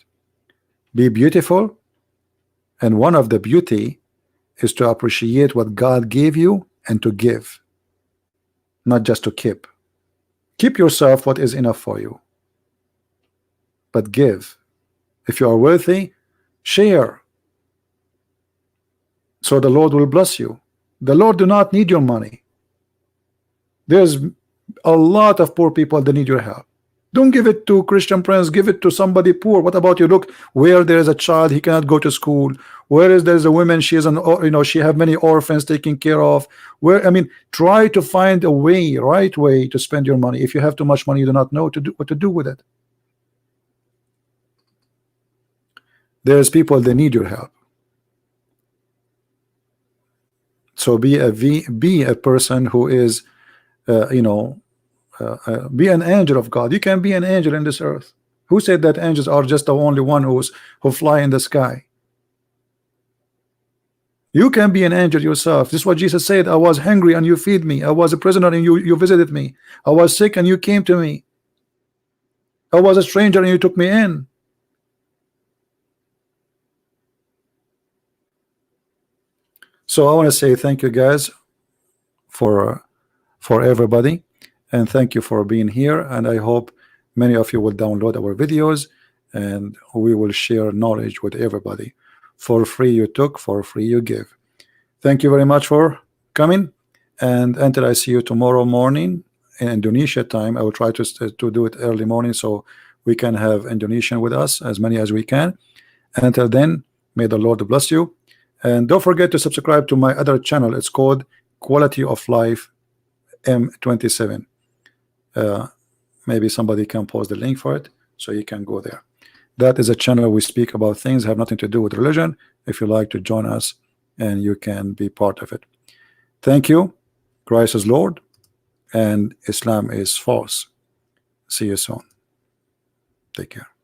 Be beautiful, and one of the beauty is to appreciate what God gave you and to give, not just to keep. Keep yourself what is enough for you, but give. If you are worthy, share, so the Lord will bless you. The Lord do not need your money. There's a lot of poor people that need your help. Don't give it to Christian friends, give it to somebody poor. What about you? Look, where there is a child, he cannot go to school. Where is there's a woman, she is an, you know, she have many orphans taken care of. Where, I mean, try to find a way, right way to spend your money. If you have too much money, you do not know what to do with it. There's people that need your help. So be a person who is, you know, be an angel of God. You can be an angel in this earth. Who said that angels are just the only one who fly in the sky? You can be an angel yourself. This is what Jesus said. I was hungry and you feed me. I was a prisoner and you visited me. I was sick and you came to me. I was a stranger and you took me in. So I want to say thank you guys for everybody, and thank you for being here, and I hope many of you will download our videos and we will share knowledge with everybody. For free you took, for free you give. Thank you very much for coming, and until I see you tomorrow morning in Indonesia time, I will try to do it early morning so we can have Indonesian with us, as many as we can. And until then, may the Lord bless you, and don't forget to subscribe to my other channel. It's called Quality of Life M27. Maybe somebody can post the link for it so you can go there. That is a channel we speak about things have nothing to do with religion. If you like to join us, and you can be part of it. Thank you. Christ is Lord and Islam is false. See you soon. Take care.